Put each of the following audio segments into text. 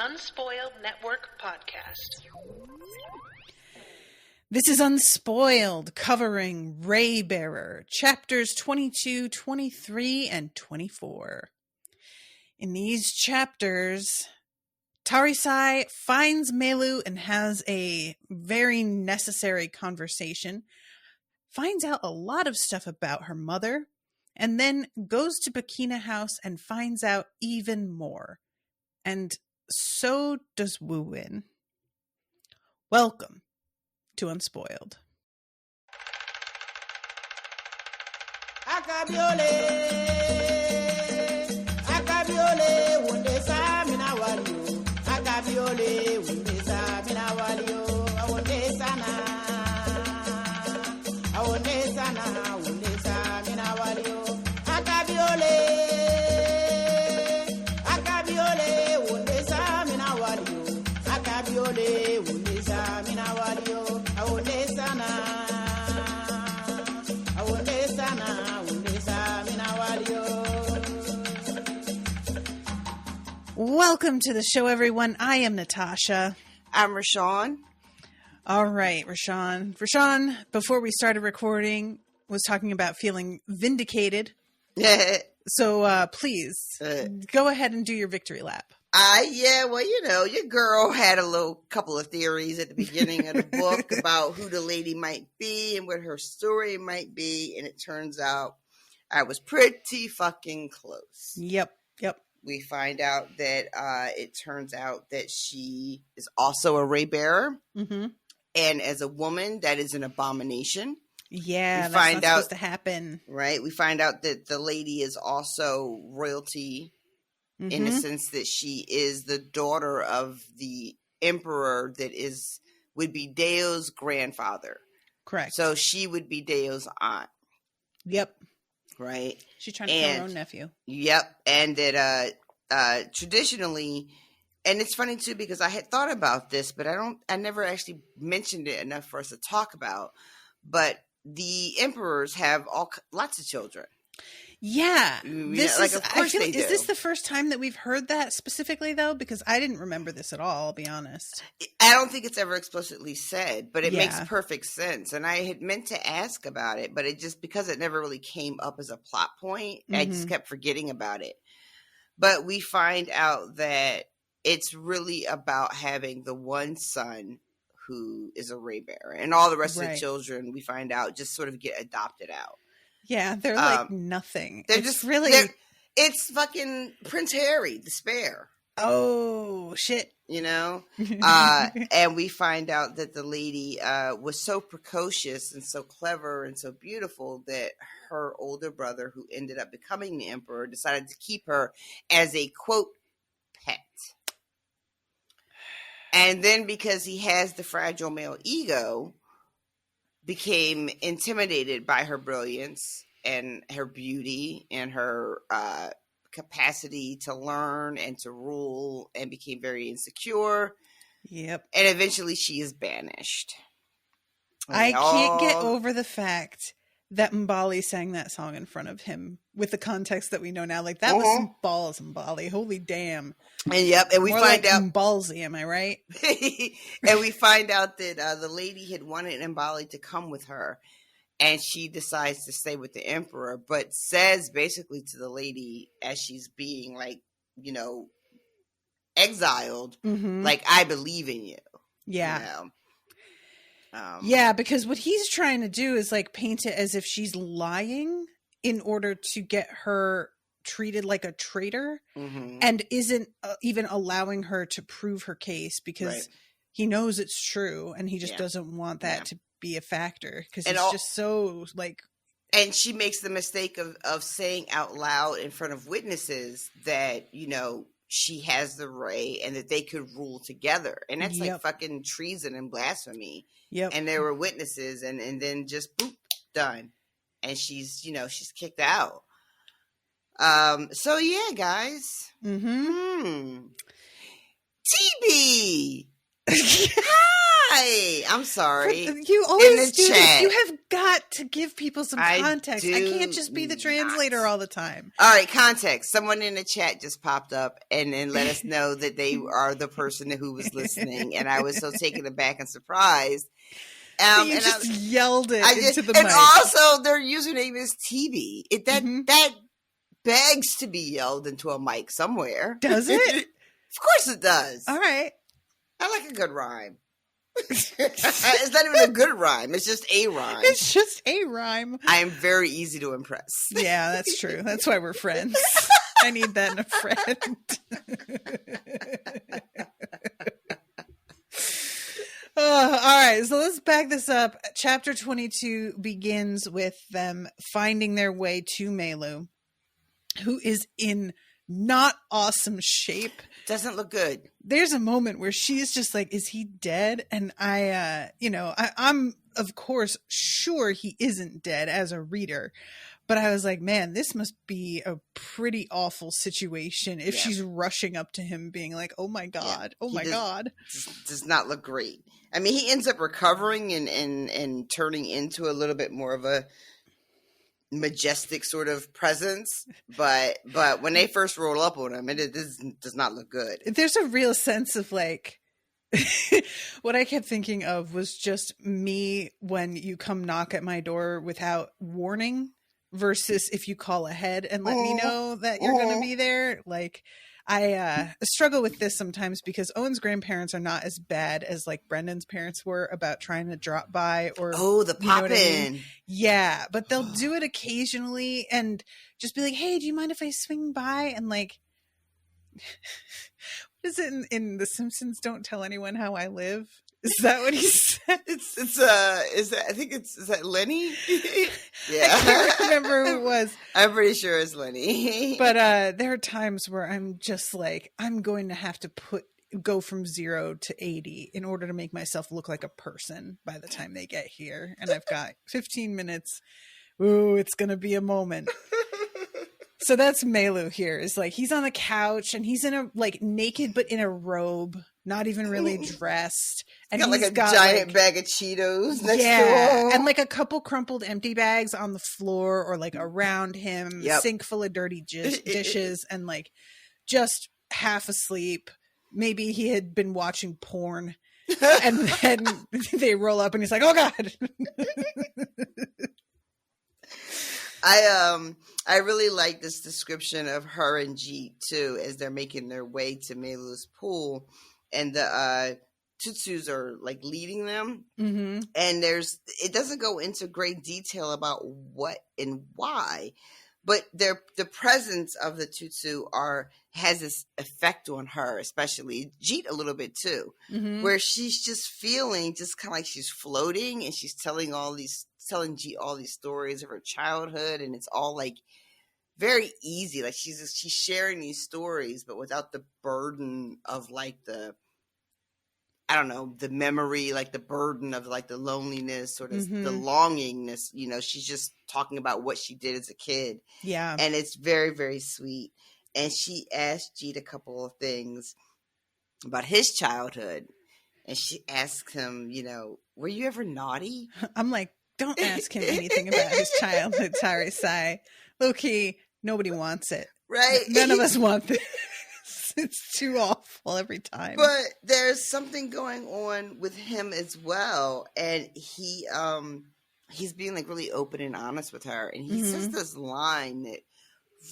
Unspoiled Network podcast. This is Unspoiled, covering Raybearer, chapters 22, 23, and 24. In these chapters, Tarisai finds Melu and has a very necessary conversation, finds out a lot of stuff about her mother, and then goes to Bakina House and finds out even more. And so does Wu-Win. Welcome to Unspoiled. Akabiole, wundesa mina walio. Akabiole, wundesa mina walio. Wundesa na, wundesa mina walio. Akabiole, wundesa mina walio. Akabiole, wundesa mina walio. Welcome to the show, everyone. I am Natasha. I'm Rashawn. All right, Rashawn. Rashawn, before we started recording, was talking about feeling vindicated. So please, go ahead and do your victory lap. Your girl had a couple of theories at the beginning of the book about who the lady might be and what her story might be, and it turns out I was pretty fucking close. Yep. We find out that it turns out that she is also a Raybearer, and as a woman, that is an abomination. Yeah, that's not supposed to happen. Right? We find out that the lady is also royalty. In the sense that she is the daughter of the emperor that would be Deo's grandfather. Correct. So she would be Deo's aunt. Yep. Right? She's trying to kill her own nephew. Yep. And that traditionally, and it's funny too because I had thought about this, but I never actually mentioned it enough for us to talk about. But the emperors have lots of children. Yeah, Is this the first time that we've heard that specifically, though? Because I didn't remember this at all, I'll be honest. I don't think it's ever explicitly said, but it makes perfect sense. And I had meant to ask about it, but it just, because it never really came up as a plot point, I just kept forgetting about it. But we find out that it's really about having the one son who is a Raybearer. And all the rest of the children, we find out, just sort of get adopted out. Yeah, they're like nothing. They're it's fucking Prince Harry, the spare. Oh, shit. You know? And we find out that the lady was so precocious and so clever and so beautiful that her older brother, who ended up becoming the emperor, decided to keep her as a, quote, pet. And then because he has the fragile male ego, became intimidated by her brilliance and her beauty and her capacity to learn and to rule, and became very insecure. Yep. And eventually she is banished. I can't get over the fact that Mbali sang that song in front of him with the context that we know now. Like, that was some balls, Mbali. Holy damn. And we more find like out ballsy, am I right? And we find out that the lady had wanted Mbali to come with her, and she decides to stay with the emperor, but says basically to the lady as she's being exiled, like, I believe in you. Yeah. You know? Yeah, because what he's trying to do is like paint it as if she's lying in order to get her treated like a traitor, and isn't even allowing her to prove her case because he knows it's true, and he just doesn't want that to be a factor because it's just so like. And she makes the mistake of saying out loud in front of witnesses that, she has the Ray and that they could rule together. And that's like fucking treason and blasphemy. Yep. And there were witnesses, and then just boop, done. And she's kicked out. So yeah, guys. TB. Hi, I'm sorry. You always do chat. this. You have got to give people some context. I do can't just be the translator all the time. All right, context. Someone in the chat just popped up and then let us know that they are the person who was listening, and I was so taken aback and surprised. You just yelled it into the mic. And also, their username is TV. That begs to be yelled into a mic somewhere. Does it? Of course it does. All right. I like a good rhyme. It's not even a good rhyme. It's just a rhyme. It's just a rhyme. I am very easy to impress. Yeah, that's true. That's why we're friends. I need that in a friend. All right, so let's back this up. Chapter 22 begins with them finding their way to Melu, who is in not awesome shape. Doesn't look good. There's a moment where she's just like, is he dead? And I'm of course sure he isn't dead as a reader, but I was like, man, this must be a pretty awful situation if she's rushing up to him being like, oh my God, God. Does not look great. I mean, he ends up recovering and turning into a little bit more of a majestic sort of presence, but when they first roll up on him, it does not look good. There's a real sense of like, what I kept thinking of was just me when you come knock at my door without warning versus if you call ahead and let me know that you're going to be there. Like, I struggle with this sometimes because Owen's grandparents are not as bad as like Brendan's parents were about trying to drop by or the pop in. I mean? Yeah, but they'll do it occasionally and just be like, "Hey, do you mind if I swing by?" And like, what is it in The Simpsons? Don't tell anyone how I live. Is that what he said? Is that Lenny? Yeah. I can't remember who it was. I'm pretty sure it's Lenny. But there are times where I'm just like, I'm going to have to go from 0 to 80 in order to make myself look like a person by the time they get here. And I've got 15 minutes. Ooh, it's going to be a moment. So that's Melu here. Is like, he's on the couch and he's in a like naked, but in a robe, not even really dressed. And he's got a giant bag of Cheetos next to him. And like a couple crumpled empty bags on the floor or like around him, sink full of dirty dishes and like just half asleep. Maybe he had been watching porn and then they roll up and he's like, oh God. I really like this description of her and Jeet too, as they're making their way to Melu's pool, and the Tutsus are like leading them, and it doesn't go into great detail about what and why, but the presence of the Tutsu has this effect on her, especially Jeet a little bit too, where she's just feeling just kind of like she's floating, and she's telling Jeet all these stories of her childhood, and it's all like very easy. Like she's sharing these stories, but without the burden of like the memory, like the burden of like the loneliness or the longingness. You know, she's just talking about what she did as a kid. Yeah, and it's very, very sweet. And she asked Jeet a couple of things about his childhood, and she asked him, you know, were you ever naughty? I'm like, don't ask him anything about his childhood, Tarisai. Low-key, nobody wants it. Right? None of us want this. It's too awful every time. But there's something going on with him as well. And he's being like really open and honest with her. And he says this line that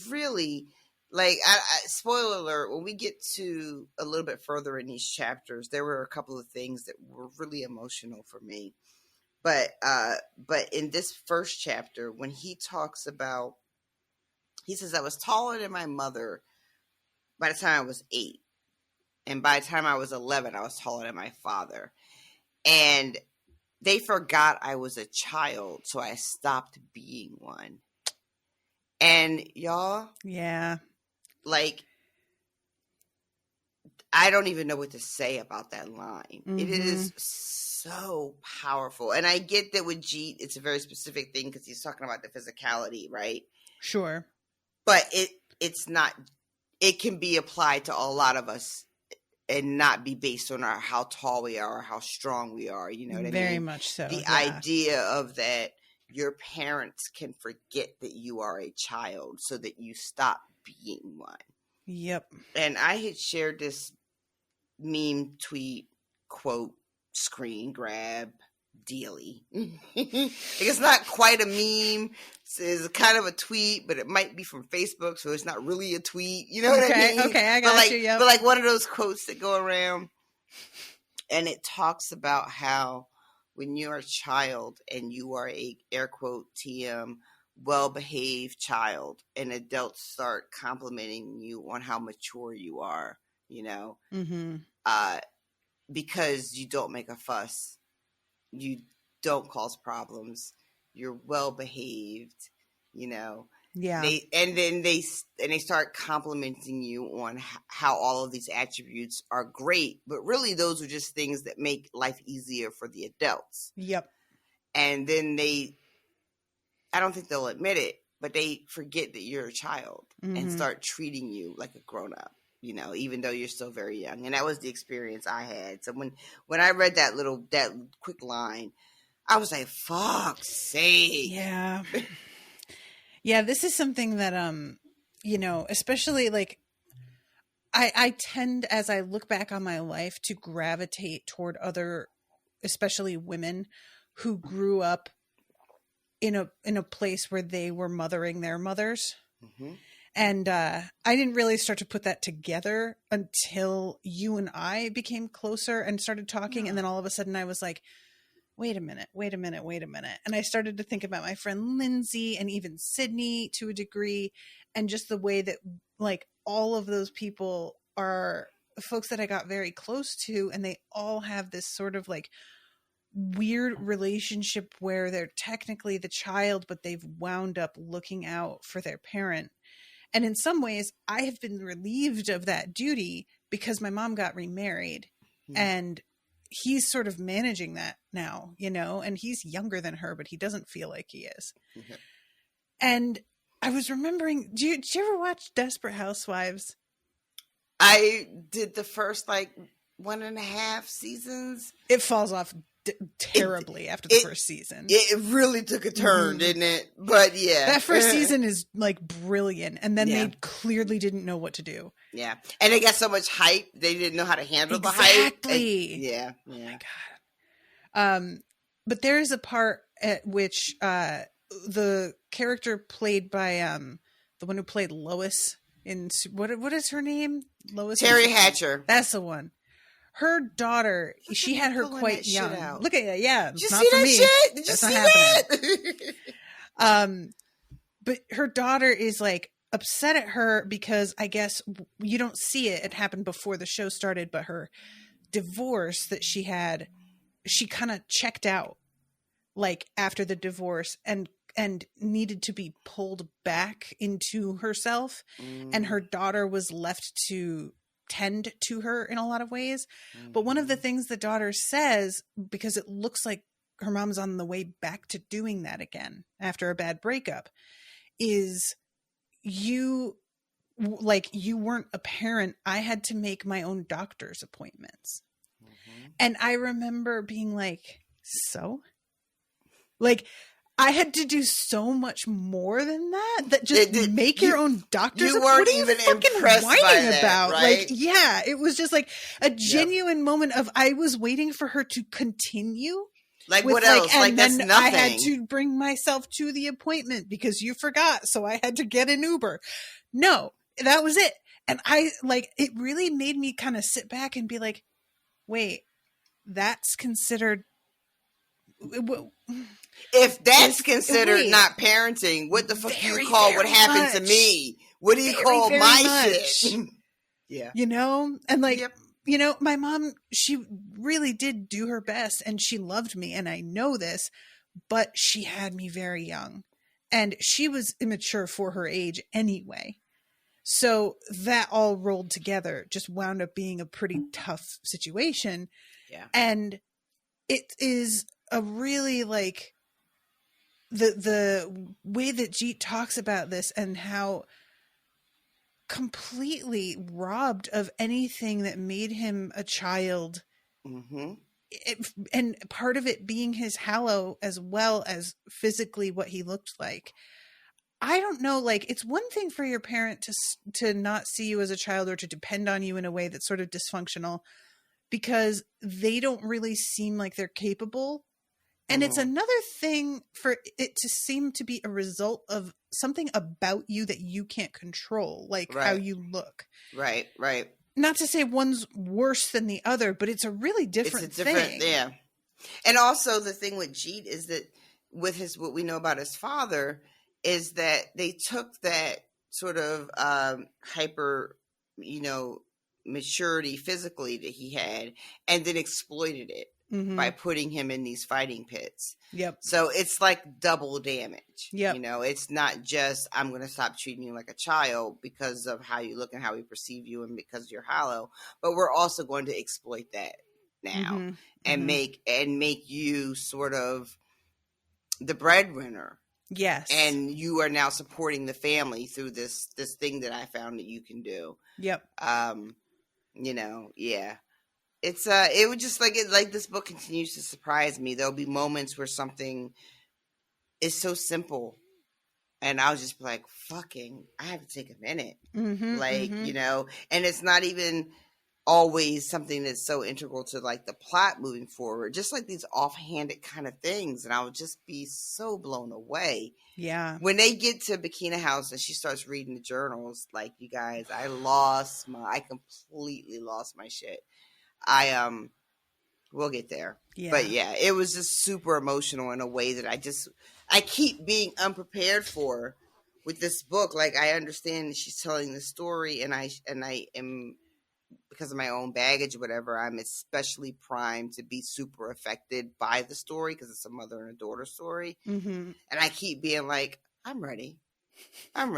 really, like, spoiler alert, when we get to a little bit further in these chapters, there were a couple of things that were really emotional for me. But in this first chapter, when he talks about, he says, I was taller than my mother by the time I was 8. And by the time I was 11, I was taller than my father. And they forgot I was a child, so I stopped being one. And y'all, yeah, like, I don't even know what to say about that line. It is so powerful. And I get that with Jeet, it's a very specific thing because he's talking about the physicality, right? Sure. But it's not, it can be applied to a lot of us and not be based on how tall we are or how strong we are. You know what I mean? Very much so. The idea of that your parents can forget that you are a child so that you stop being one. Yep. And I had shared this meme tweet, quote, screen grab, dealy. It's not quite a meme. It's kind of a tweet, but it might be from Facebook, so it's not really a tweet. You know what I mean? Okay, I got you. Yep. But like one of those quotes that go around, and it talks about how when you're a child and you are a, air quote, TM, well-behaved child, and adults start complimenting you on how mature you are, you know, because you don't make a fuss, you don't cause problems, you're well-behaved, you know. Yeah. They start complimenting you on how all of these attributes are great, but really those are just things that make life easier for the adults. Yep. And then I don't think they'll admit it, but they forget that you're a child and start treating you like a grown-up, you know, even though you're still very young. And that was the experience I had. So when I read that quick line, I was like, fuck's sake. Yeah. Yeah, this is something that, you know, especially like I tend, as I look back on my life, to gravitate toward other, especially women who grew up in a place where they were mothering their mothers. And I didn't really start to put that together until you and I became closer and started talking. And then all of a sudden I was like, wait a minute. And I started to think about my friend Lindsay and even Sydney to a degree, and just the way that like all of those people are folks that I got very close to, and they all have this sort of like weird relationship where they're technically the child, but they've wound up looking out for their parent. And in some ways I have been relieved of that duty because my mom got remarried and he's sort of managing that now, you know, and he's younger than her, but he doesn't feel like he is. And I was remembering, did you ever watch Desperate Housewives? I did the first like 1.5 seasons. It falls off terribly after the first season. It really took a turn, didn't it? But yeah. That first season is like brilliant. And then they clearly didn't know what to do. Yeah. And they got so much hype. They didn't know how to handle the hype. Exactly. Yeah. Oh my God. But there is a part at which the character played by the one who played Lois in what is her name? Lois Terry Hatcher. That's the one. Her daughter, she had her quite young. Look at it, yeah. Did you see that shit? Did you see that? But her daughter is like upset at her because I guess you don't see it. It happened before the show started, but her divorce that she had, she kind of checked out like after the divorce and needed to be pulled back into herself. And her daughter was left to tend to her in a lot of ways. But one of the things the daughter says, because it looks like her mom's on the way back to doing that again after a bad breakup, is you weren't a parent. I had to make my own doctor's appointments. And I remember being like, so like I had to do so much more than that just make your own doctor's appointment. You weren't even impressed by that, about? Right? Like, yeah, it was just like a genuine moment of I was waiting for her to continue. Like what else? And like then that's nothing. I had to bring myself to the appointment because you forgot, so I had to get an Uber. No, that was it. And I like it really made me kind of sit back and be like, wait, that's considered. If that's considered not parenting, what the fuck do you call what happened to me? What do you call my shit? Yeah. You know? And like, you know, my mom, she really did do her best and she loved me. And I know this, but she had me very young and she was immature for her age anyway. So that all rolled together just wound up being a pretty tough situation. Yeah. And it is a really like the way that Jeet talks about this and how completely robbed of anything that made him a child. Mm-hmm. And part of it being his hallow as well as physically what he looked like. I don't know, like, it's one thing for your parent to not see you as a child or to depend on you in a way that's sort of dysfunctional because they don't really seem like they're capable. And it's another thing for it to seem to be a result of something about you that you can't control, like how you look. Right. Not to say one's worse than the other, but it's a really different thing. Yeah. And also the thing with Jeet is that with what we know about his father is that they took that sort of hyper, maturity physically that he had and then exploited it by putting him in these fighting pits. Yep. So it's like double damage. Yep. It's not just I'm going to stop treating you like a child because of how you look and how we perceive you and because you're hollow, but we're also going to exploit that now and make you sort of the breadwinner. Yes. And you are now supporting the family through this thing that I found that you can do. Yep. Yeah. It's it would just like this book continues to surprise me. There'll be moments where something is so simple and I'll just be like, fucking, I have to take a minute. And it's not even always something that's so integral to like the plot moving forward, just like these offhanded kind of things. And I would just be so blown away. Yeah. When they get to Bikini House and she starts reading the journals, like, you guys, I completely lost my shit. We'll get there. Yeah. But yeah, it was just super emotional in a way that I keep being unprepared for with this book. Like, I understand that she's telling the story and I am, because of my own baggage or whatever, I'm especially primed to be super affected by the story because it's a mother and a daughter story. And I keep being like, I'm ready. And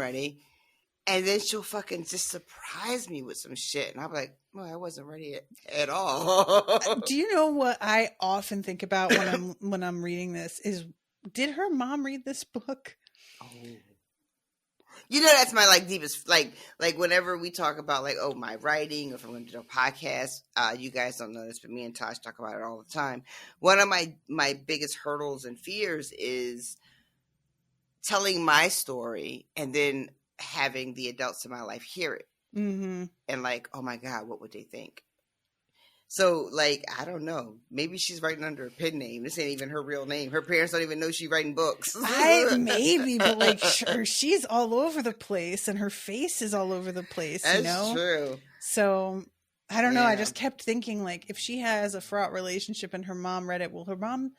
then she'll fucking just surprise me with some shit. And I'm like, well, I wasn't ready at all. Do you know what I often think about when I'm reading this is, did her mom read this book? Oh. That's my like deepest, like whenever we talk about like, oh, my writing, or if I'm going to do a podcast, you guys don't know this, but me and Tosh talk about it all the time. One of my biggest hurdles and fears is telling my story and then having the adults in my life hear it. And like, oh my God, what would they think? So, like, I don't know. Maybe she's writing under a pen name. This ain't even her real name. Her parents don't even know she's writing books. Maybe, but like, she's all over the place, and her face is all over the place. That's true. So, I don't know. I just kept thinking, like, if she has a fraught relationship and her mom read it, will her mom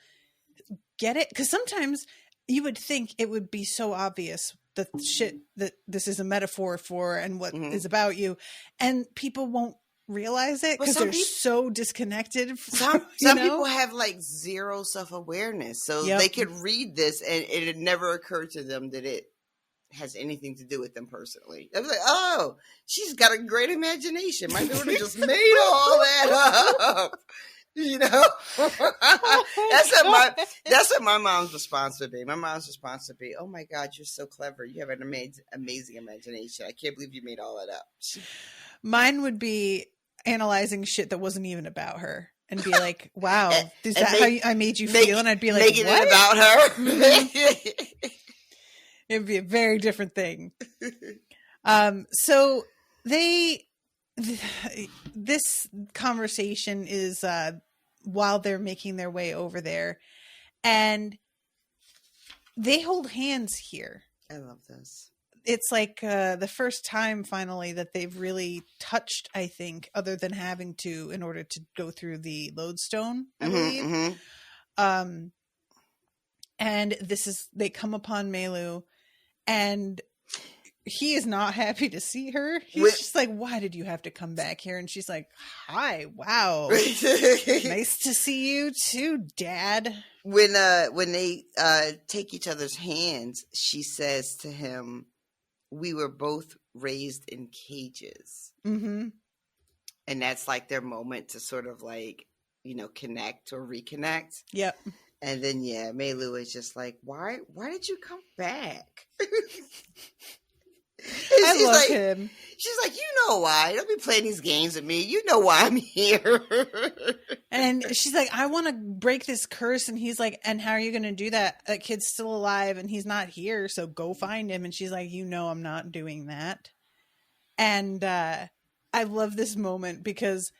get it? Because sometimes you would think it would be so obvious the shit that this is a metaphor for and what is about you, and people won't realize it because they're so disconnected some people have like zero self-awareness, so they could read this and it had never occurred to them that it has anything to do with them personally. I was like, oh, she's got a great imagination. My daughter just made all that up. That's what my mom's response would be. My mom's response would be, oh my God, you're so clever. You have an amazing imagination. I can't believe you made all that up. Mine would be analyzing shit that wasn't even about her and be like, wow, is that how I made you feel? And I'd be like, making what? It about her. It'd be a very different thing. So this conversation is while they're making their way over there, and they hold hands here. I love this. It's like the first time finally that they've really touched, I think, other than having to in order to go through the lodestone, I believe. And they come upon Melu, and he is not happy to see her. He's just like, why did you have to come back here? And she's like, hi, wow. Nice to see you too, Dad. When they take each other's hands, she says to him, we were both raised in cages. And that's like their moment to sort of like, connect or reconnect. Yep. And then, Melu is just like, why did you come back? I love him. She's like, you know why? Don't be playing these games with me. You know why I'm here. And she's like, I want to break this curse. And he's like, and how are you going to do that? That kid's still alive and he's not here. So go find him. And she's like, you know, I'm not doing that. And I love this moment because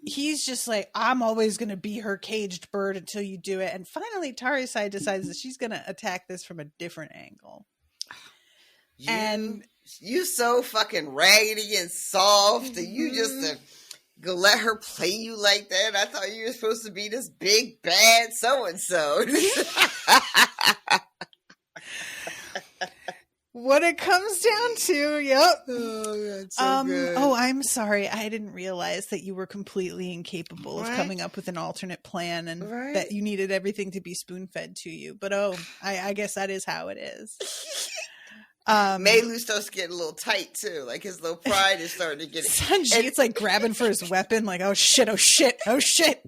he's just like, I'm always going to be her caged bird until you do it. And finally, Tarisai decides that she's going to attack this from a different angle. You so fucking raggedy and soft, and you just go let her play you like that. I thought you were supposed to be this big bad so and so. What it comes down to, yep. Oh, that's so good. Oh, I'm sorry. I didn't realize that you were completely incapable of Right? coming up with an alternate plan and Right? that you needed everything to be spoon-fed to you. But I guess that is how it is. Meilu starts getting a little tight too. Like his little pride is starting to get Sanji, it's like grabbing for his weapon, like, oh shit, oh shit, oh shit.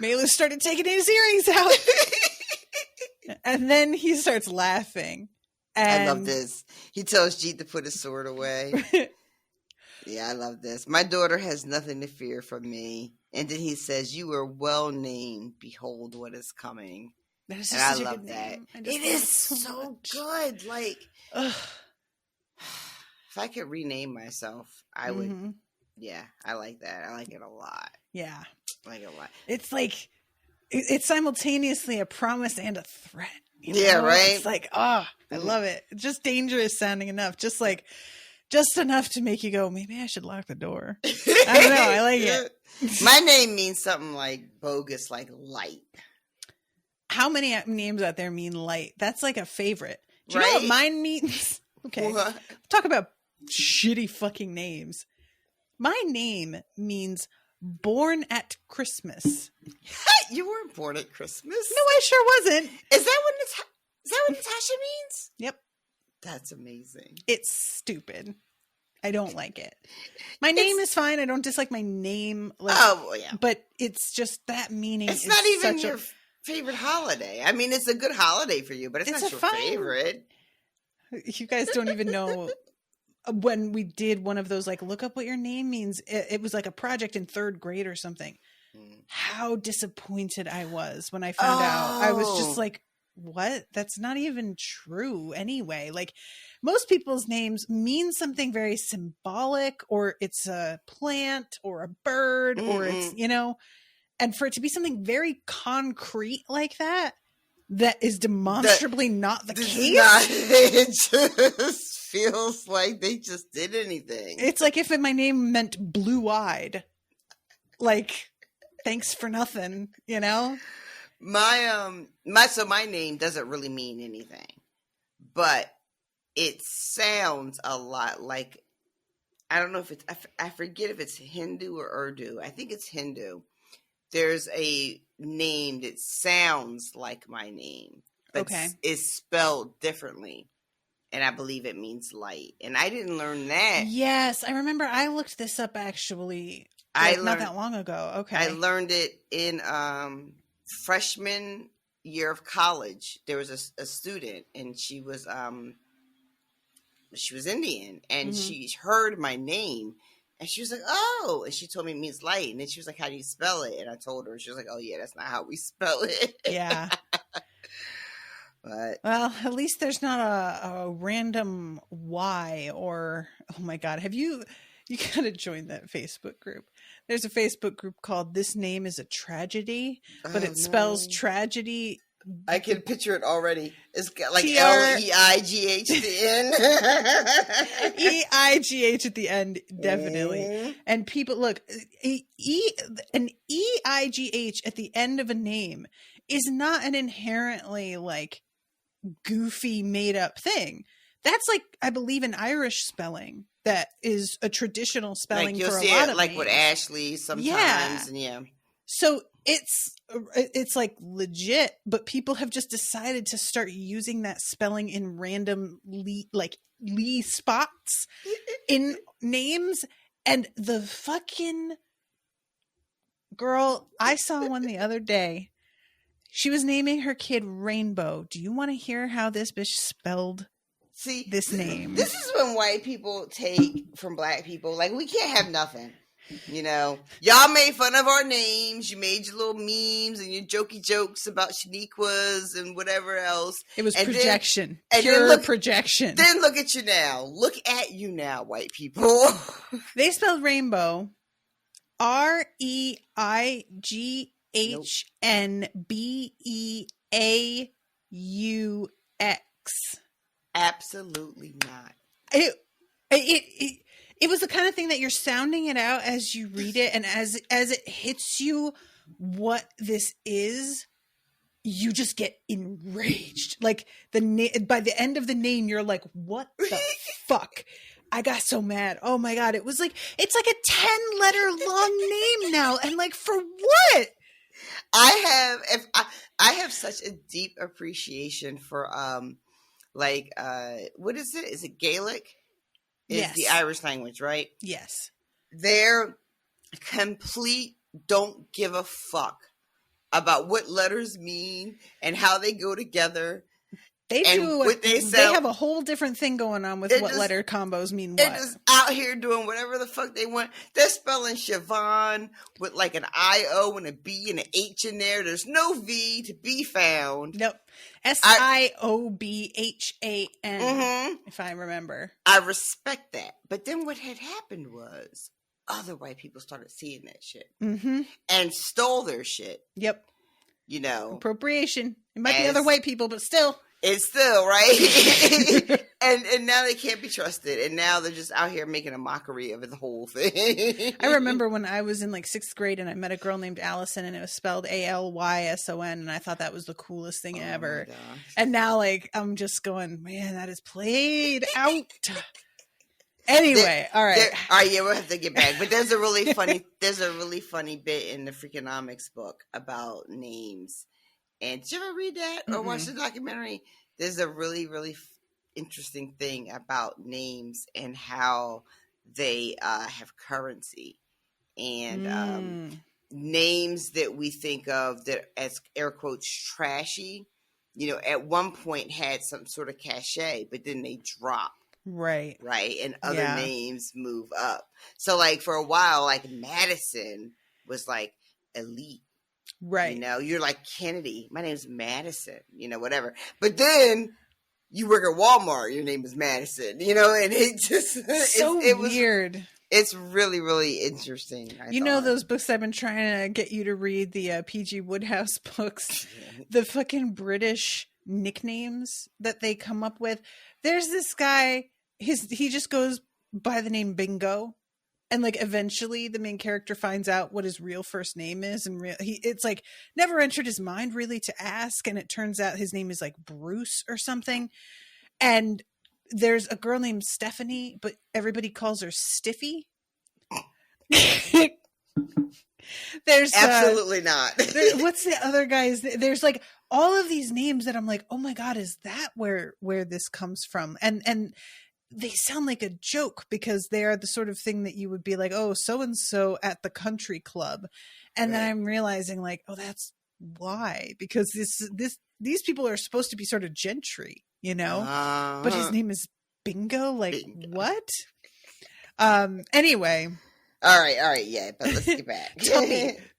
Meilu started taking his earrings out. And then he starts laughing. And I love this. He tells Jeet to put his sword away. Yeah, I love this. My daughter has nothing to fear from me. And then he says, you are well named. Behold what is coming. that is And just I such a love good that. name. It is so much. good. Like, Ugh. if I could rename myself, I would. Mhm. Yeah, I like that. I like it a lot. Yeah. I like it a lot. It's like it's simultaneously a promise and a threat. Yeah, right? It's like, I love it. It's just dangerous sounding enough. Just enough to make you go, maybe I should lock the door. I don't know. I like it. My name means something like bogus, like light. How many names out there mean light? That's like a favorite. Do you know Right? what mine means? Okay. What? Talk about shitty fucking names. My name means born at Christmas. You weren't born at Christmas. No, I sure wasn't. Is that what Natasha means? Yep. That's amazing. It's stupid. I don't like it. My name is fine. I don't dislike my name. Oh, well, yeah. But it's just that meaning. It's is not even such your favorite holiday. I mean, it's a good holiday for you, but it's not a your fine- favorite. You guys don't even know. When we did one of those, like, look up what your name means. It was like a project in 3rd grade or something. How disappointed I was when I found out. I was just like, what? That's not even true anyway. Like, most people's names mean something very symbolic, or it's a plant or a bird, or it's, and for it to be something very concrete like that is demonstrably not the case. It just feels like they just did anything. It's like if my name meant blue-eyed. Like, thanks for nothing, My name doesn't really mean anything, but it sounds a lot like, I don't know if it's, I forget if it's Hindu or Urdu. I think it's Hindu. There's a name that sounds like my name, but is spelled differently. And I believe it means light. And I didn't learn that. Yes, I remember I looked this up actually not that long ago. Okay. I learned it in freshman year of college. There was a student, and she was Indian, and she heard my name, and she was like, oh, and she told me it means light. And then she was like, how do you spell it? And I told her, and she was like, oh yeah, that's not how we spell it. Yeah. But well, at least there's not a random Y or, oh my God, you gotta join that Facebook group. There's a Facebook group called This Name is a Tragedy, but it spells tragedy. I can picture it already. It's got like Leigh at the end. EIGH at the end, definitely. And people, look, an EIGH at the end of a name is not an inherently like goofy made up thing. That's like, I believe, an Irish spelling that is a traditional spelling like for a lot of like names. with Ashley sometimes. And So it's like legit, but people have just decided to start using that spelling in random Lee spots in names. And the fucking girl, I saw one the other day. She was naming her kid Rainbow. Do you want to hear how this bitch spelled this name? This is when white people take from black people. Like, we can't have nothing. You know, y'all made fun of our names. You made your little memes and your jokey jokes about Shaniquas and whatever else. It was projection. Pure projection. Then look at you now. Look at you now, white people. They spelled rainbow REIGHNBEAUX. Absolutely not. It was the kind of thing that you're sounding it out as you read it, and as it hits you what this is, you just get enraged. Like by the end of the name, you're like, "What the fuck?" I got so mad. Oh my god! It's like a 10-letter long name now, and like for what? I have such a deep appreciation for what is it? Is it Gaelic? It's the Irish language, right? Yes. They're complete don't give a fuck about what letters mean and how they go together. They do. They have a whole different thing going on with what letter combos mean what. They're just out here doing whatever the fuck they want. They're spelling Siobhan with like an I-O and a B and an H in there. There's no V to be found. Nope. SIOBHAN, if I remember. I respect that. But then what had happened was other white people started seeing that shit and stole their shit. Yep. You know. Appropriation. It might be other white people, but still. It's still, right? and now they can't be trusted. And now they're just out here making a mockery of the whole thing. I remember when I was in like 6th grade and I met a girl named Allison and it was spelled ALYSON and I thought that was the coolest thing ever. And now like I'm just going, man, that is played out. Anyway, all right, yeah, we'll have to get back. But there's a really funny bit in the Freakonomics book about names. And did you ever read that or watch the documentary? There's a really, really interesting thing about names and how they have currency. And names that we think of that as air quotes trashy, you know, at one point had some sort of cachet, but then they drop. Right. And other names move up. So like for a while, like Madison was like elite. Right. You know, you're like Kennedy. My name's Madison, you know, whatever. But then you work at Walmart, your name is Madison, you know, and it just it was weird. It's really, really interesting. I know those books I've been trying to get you to read, the P.G. Wodehouse books, the fucking British nicknames that they come up with. There's this guy, he just goes by the name Bingo. And like eventually the main character finds out what his real first name is, and it's like never entered his mind really to ask, and it turns out his name is like Bruce or something. And there's a girl named Stephanie, but everybody calls her Stiffy. There's absolutely not. What's the other guy's? There's like all of these names that I'm like, oh my god, is that where this comes from? And they sound like a joke because they are the sort of thing that you would be like, oh, so-and-so at the country club. And then I'm realizing like, oh, that's why, because these people are supposed to be sort of gentry, you know, but his name is Bingo. Like what? Anyway. All right. Yeah. But let's get back.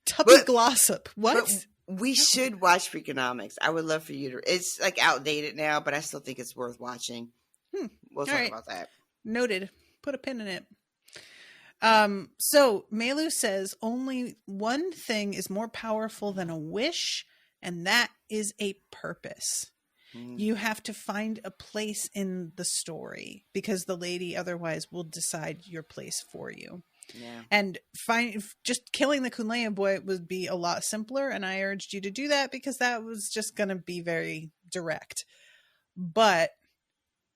Tuppy Glossop. What? We should watch Freakonomics. I would love for you to, it's like outdated now, but I still think it's worth watching. We'll talk about that. Noted. Put a pin in it. So Melu says only one thing is more powerful than a wish, and that is a purpose. You have to find a place in the story because the lady otherwise will decide your place for you. Yeah. And just killing the Kunlea boy would be a lot simpler, and I urged you to do that because that was just going to be very direct. But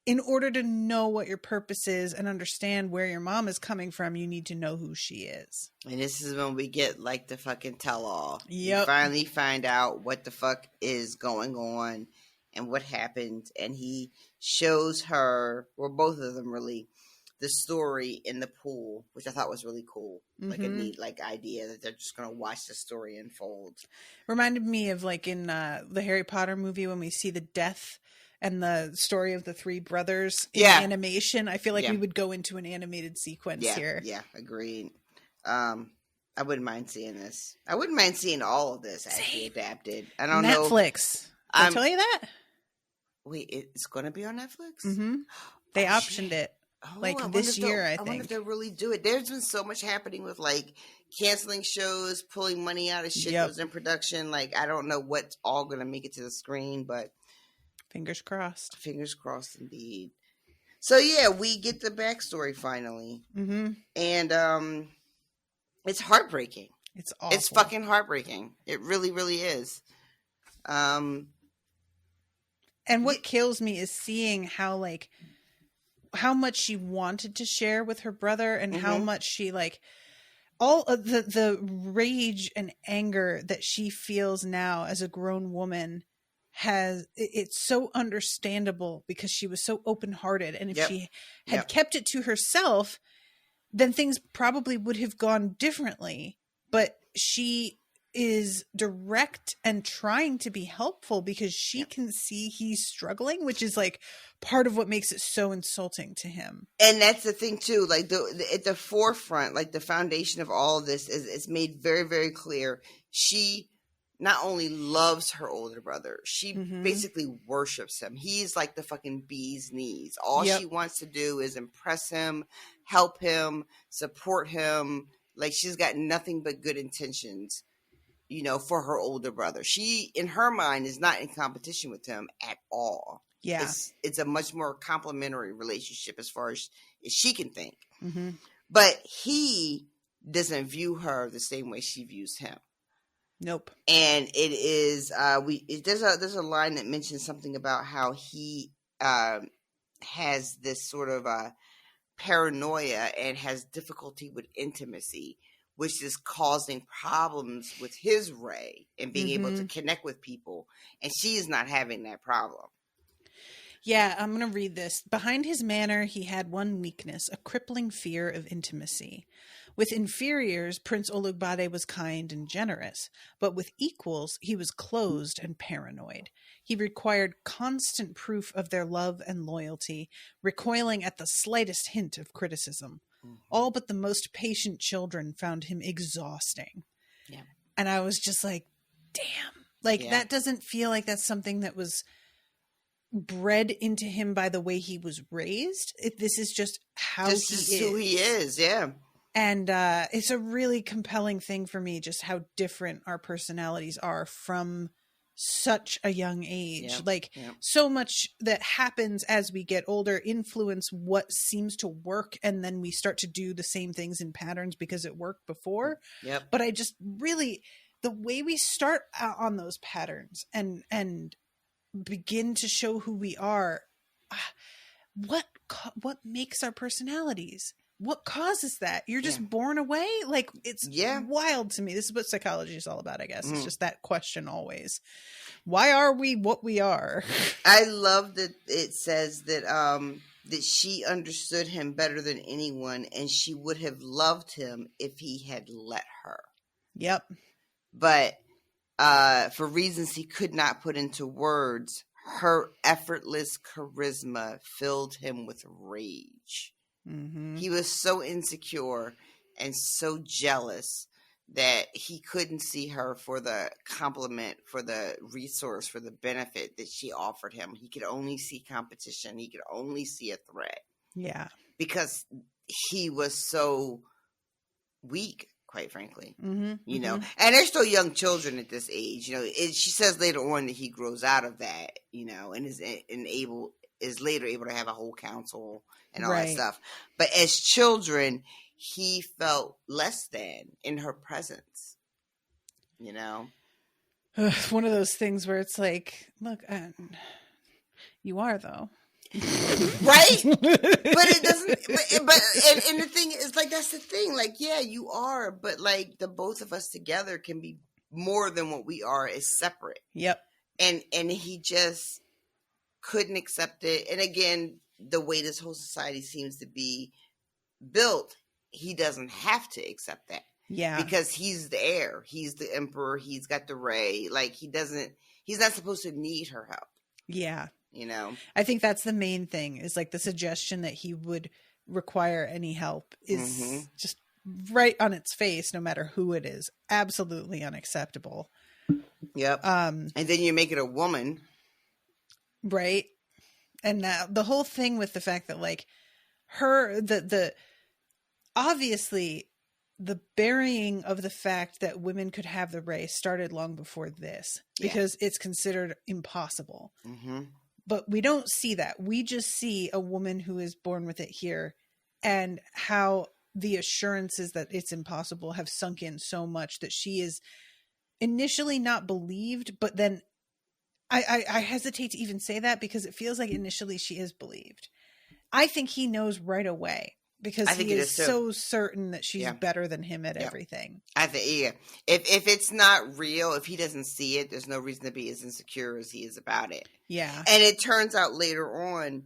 in order to know what your purpose is and understand where your mom is coming from, you need to know who she is. And this is when we get like the fucking tell-all. Yep. You finally find out what the fuck is going on and what happened. And he shows her, or both of them really, the story in the pool, which I thought was really cool. Like a neat idea that they're just going to watch the story unfold. Reminded me of in the Harry Potter movie when we see the death and the story of the three brothers in animation. I feel like we would go into an animated sequence here. Yeah, agreed. I wouldn't mind seeing this. I wouldn't mind seing all of this actually adapted. I don't know. Netflix. Did I tell you that? Wait, it's going to be on Netflix? Mm-hmm. They optioned it. This year, I think. I wonder if they'll really do it. There's been so much happening with canceling shows, pulling money out of shit that was in production. I don't know what's all going to make it to the screen, but fingers crossed. Fingers crossed, indeed. So yeah, we get the backstory finally, and it's heartbreaking. It's awful. It's fucking heartbreaking. It really, really is. And what kills me is seeing how much she wanted to share with her brother and how much she all of the rage and anger that she feels now as a grown woman it's so understandable because she was so open-hearted, and if she had kept it to herself, then things probably would have gone differently. But she is direct and trying to be helpful because she can see he's struggling, which is part of what makes it so insulting to him. And that's the thing too, at the forefront, the foundation of all of this is it's made very, very clear. She not only loves her older brother, she basically worships him. He's like the fucking bee's knees. All she wants to do is impress him, help him, support him. She's got nothing but good intentions, for her older brother. She, in her mind, is not in competition with him at all. Yeah. It's a much more complimentary relationship as far as she can think. But he doesn't view her the same way she views him. Nope. And it is there's a line that mentions something about how he has this sort of paranoia and has difficulty with intimacy, which is causing problems with his Ray and being able to connect with people. And she is not having that problem. Yeah, I'm going to read this. Behind his manner, he had one weakness, a crippling fear of intimacy. With inferiors, Prince Olugbade was kind and generous, but with equals, he was closed and paranoid. He required constant proof of their love and loyalty, recoiling at the slightest hint of criticism. All but the most patient children found him exhausting. Yeah. And I was just like, damn. That doesn't feel like that's something that was bred into him by the way he was raised. This is just how he is. Who he is, yeah. And it's a really compelling thing for me, just how different our personalities are from such a young age. So much that happens as we get older influence what seems to work, and then we start to do the same things in patterns because it worked before. Yep. But I just really, the way we start out on those patterns and begin to show who we are, what makes our personalities? What causes that? You're just born away? It's wild to me. This is what psychology is all about, I guess. It's just that question always. Why are we what we are? I love that it says that that she understood him better than anyone, and she would have loved him if he had let her. Yep. But for reasons he could not put into words, her effortless charisma filled him with rage. He was so insecure and so jealous that he couldn't see her for the compliment, for the resource, for the benefit that she offered him. He could only see competition. He could only see a threat. Yeah. Because he was so weak, quite frankly. You know, and they're still young children at this age. You know, she says later on that he grows out of that, you know, and is later able to have a whole council and all that stuff. But as children, he felt less than in her presence, you know? One of those things where it's like, look, you are though. Right? But it doesn't, and the thing is, like, that's the thing. Like, yeah, you are, but like the both of us together can be more than what we are as separate. Yep. And he just couldn't accept it. And again, the way this whole society seems to be built, he doesn't have to accept that. Yeah. Because he's the heir. He's the emperor. He's got the Ray. Like, he's not supposed to need her help. Yeah. You know? I think that's the main thing, is like the suggestion that he would require any help is just right on its face, no matter who it is. Absolutely unacceptable. Yep. And then you make it a woman. Right. And now the whole thing with the fact that like obviously the burying of the fact that women could have the Ray started long before this, because it's considered impossible. Mm-hmm. But we don't see that. We just see a woman who is born with it here, and how the assurances that it's impossible have sunk in so much that she is initially not believed, but then I hesitate to even say that, because it feels like initially she is believed. I think he knows right away, because he is so certain that she's better than him at everything. I think, if it's not real, if he doesn't see it, there's no reason to be as insecure as he is about it. Yeah. And it turns out later on,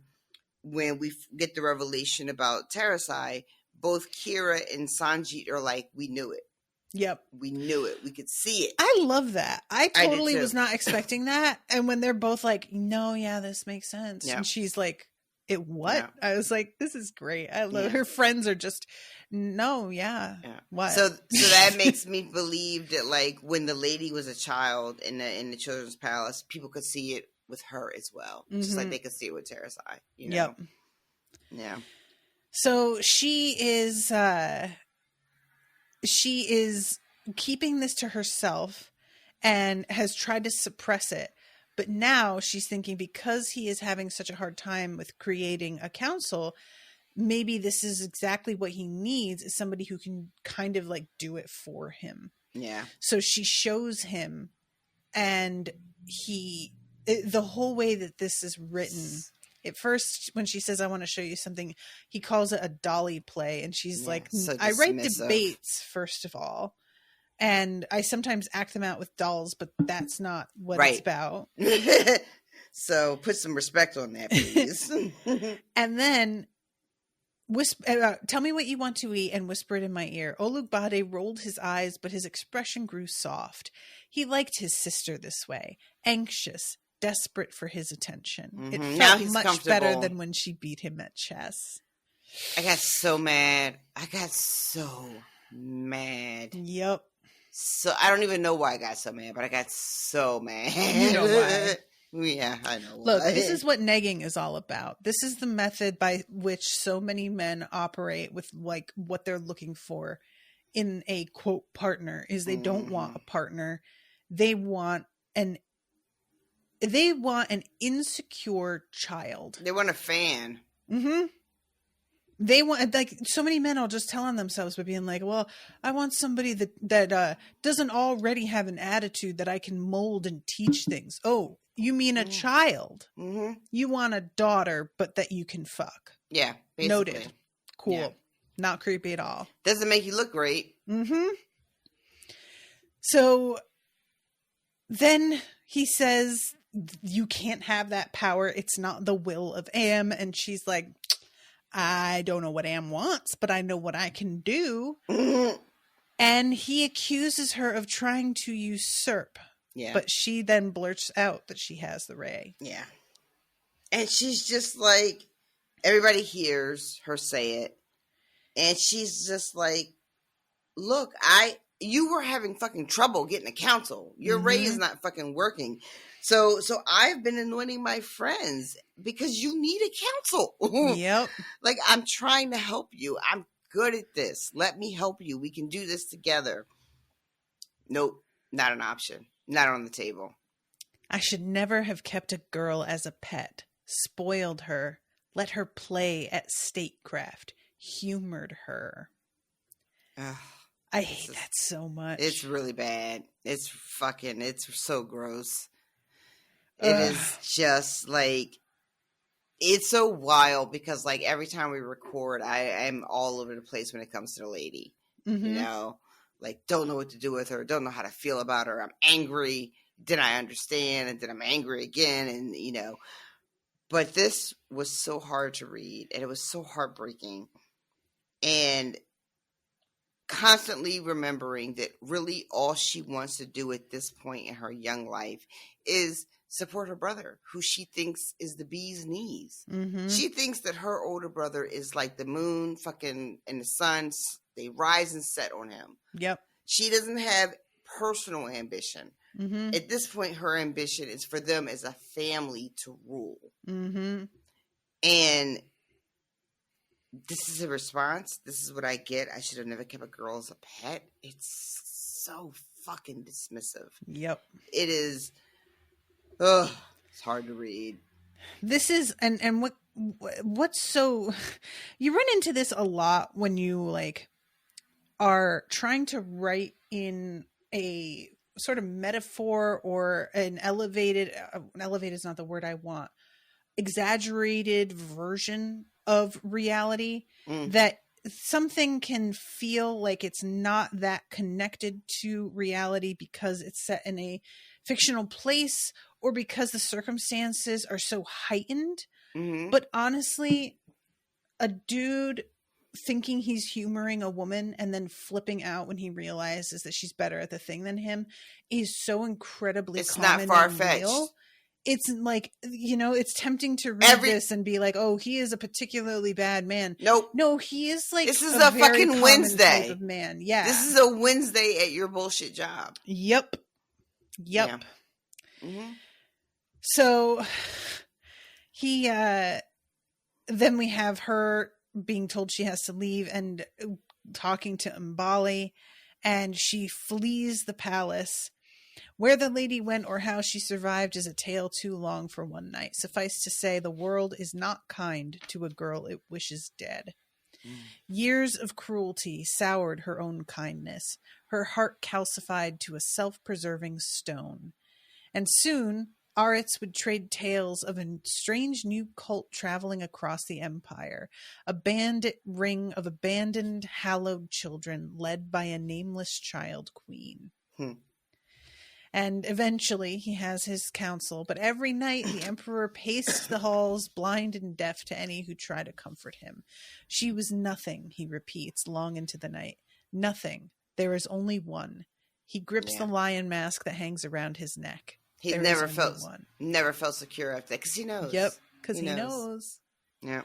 when we get the revelation about Tarisai, both Kira and Sanjit are like, we knew it. Yep. We knew it. We could see it. I love that. I totally was not expecting that. And when they're both like, no, yeah, this makes sense. Yeah. And she's like, it what? Yeah. I was like, this is great. I love her friends are just, no, what? So that makes me believe that, like, when the lady was a child in the children's palace, people could see it with her as well. Mm-hmm. Just like they could see it with Tarisai, you know? Yep. Yeah. So she is keeping this to herself and has tried to suppress it. But now she's thinking, because he is having such a hard time with creating a council, maybe this is exactly what he needs, is somebody who can kind of like do it for him. Yeah. So she shows him, and the whole way that this is written, at first, when she says, I want to show you something, he calls it a dolly play. And she's like, so I write debates, first of all. And I sometimes act them out with dolls, but that's not what it's about. So put some respect on that, please. And then tell me what you want to eat and whisper it in my ear. Olugbade rolled his eyes, but his expression grew soft. He liked his sister this way, anxious, desperate for his attention. Mm-hmm. It felt much better than when she beat him at chess. I got so mad. Yep. So I don't even know why I got so mad, but I got so mad. You know why? Yeah, I know why. Look, this is what negging is all about. This is the method by which so many men operate with like what they're looking for in a quote partner, is they don't want a partner. They want an insecure child. They want a fan. Mm-hmm. They want, like, so many men will just tell on themselves by being like, well, I want somebody that doesn't already have an attitude that I can mold and teach things. Oh, you mean a child? Mm-hmm. You want a daughter, but that you can fuck. Yeah. Basically. Noted. Cool. Yeah. Not creepy at all. Doesn't make you look great. Mm-hmm. So then he says, you can't have that power. It's not the will of Am. And she's like, I don't know what Am wants, but I know what I can do. And he accuses her of trying to usurp. Yeah. But she then blurts out that she has the Ray. Yeah. And she's just like, everybody hears her say it. And she's just like, look, you were having fucking trouble getting a council. Your Ray is not fucking working. So I've been anointing my friends because you need a council. Yep. Like, I'm trying to help you. I'm good at this. Let me help you. We can do this together. Nope. Not an option. Not on the table. I should never have kept a girl as a pet. Spoiled her. Let her play at statecraft. Humored her. I hate that so much. It's really bad. It's so gross. It is just like, it's so wild because like every time we record, I'm all over the place when it comes to the lady. Mm-hmm. You know, like don't know what to do with her, don't know how to feel about her. I'm angry, then I understand, and then I'm angry again, and you know. But this was so hard to read, and it was so heartbreaking. and constantly remembering that really all she wants to do at this point in her young life is support her brother, who she thinks is the bee's knees. Mm-hmm. She thinks that her older brother is like the moon fucking and the sun. They rise and set on him. Yep. She doesn't have personal ambition. Mm-hmm. At this point, her ambition is for them as a family to rule. Mm-hmm. And this is a response. This is what I get. I should have never kept a girl as a pet. It's so fucking dismissive. Yep. It is. Ugh. It's hard to read. This is, and what's so, you run into this a lot when you like are trying to write in a sort of metaphor or an elevated is not the word I want, exaggerated version of reality, that something can feel like it's not that connected to reality because it's set in a fictional place or because the circumstances are so heightened. Mm-hmm. But honestly, a dude thinking he's humoring a woman and then flipping out when he realizes that she's better at the thing than him is so incredibly it's common not and far-fetched. real. It's like, you know, it's tempting to read this and be like, oh, he is a particularly bad man. Nope. No, he is like, this is a very fucking common Wednesday type of man. Yeah. This is a Wednesday at your bullshit job. Yep. Yeah. Mm-hmm. So he, then we have her being told she has to leave and talking to Mbali, and she flees the palace. Where the lady went or how she survived is a tale too long for one night. Suffice to say, the world is not kind to a girl it wishes dead. Years of cruelty soured her own kindness, her heart calcified to a self-preserving stone. And soon, Aritz would trade tales of a strange new cult traveling across the empire, a bandit ring of abandoned, hallowed children led by a nameless child queen. And eventually he has his counsel, but every night the emperor paced the halls, blind and deaf to any who try to comfort him. She was nothing, he repeats long into the night. Nothing. There is only one. He grips the lion mask that hangs around his neck. He never felt secure after that because he knows. Yep, because he knows. Yeah,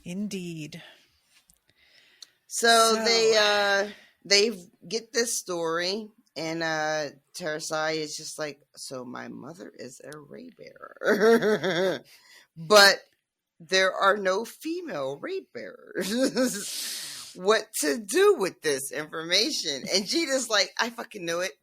indeed. So they get this story, and Tarisai is just like, so my mother is a Raybearer, but there are no female Raybearers. What to do with this information? And Gita's like, I fucking knew it.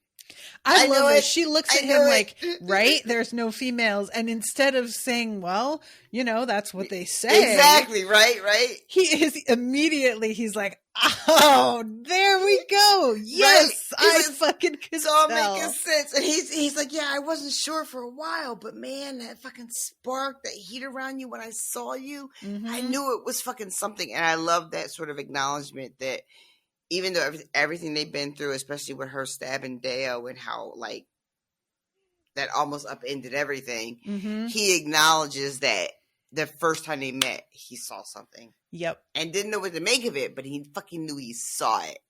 I love it. She looks at him like, right? There's no females. And instead of saying, well, you know, that's what they say. Exactly. Right. He is immediately, he's like, oh, there we go. Yes. Right. I fucking could It's all tell. making sense. And he's like, yeah, I wasn't sure for a while, but man, that fucking spark, that heat around you when I saw you, I knew it was fucking something. And I love that sort of acknowledgement that even though everything they've been through, especially with her stabbing Deo and how, like, that almost upended everything, he acknowledges that the first time they met, he saw something. Yep. And didn't know what to make of it, but he fucking knew he saw it.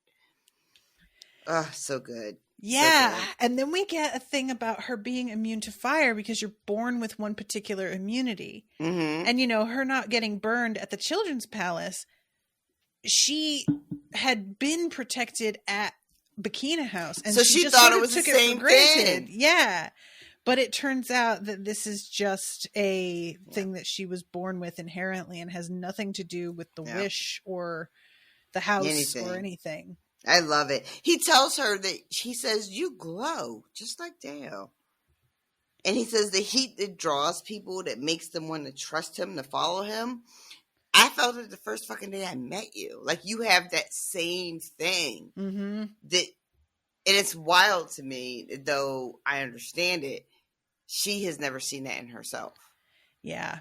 Oh, so good. Yeah. So good. And then we get a thing about her being immune to fire because you're born with one particular immunity. And, you know, her not getting burned at the Children's Palace, she had been protected at Bikina House, and so she just thought sort it of was took the it same for granted. thing. Yeah, but it turns out that this is just a thing that she was born with inherently and has nothing to do with the wish or the house or anything. I love it. He tells her that, he says, you glow just like Dale. And he says the heat that draws people, that makes them want to trust him, to follow him. I felt it the first fucking day I met you. Like, you have that same thing. That, and it's wild to me, though I understand it. She has never seen that in herself. Yeah.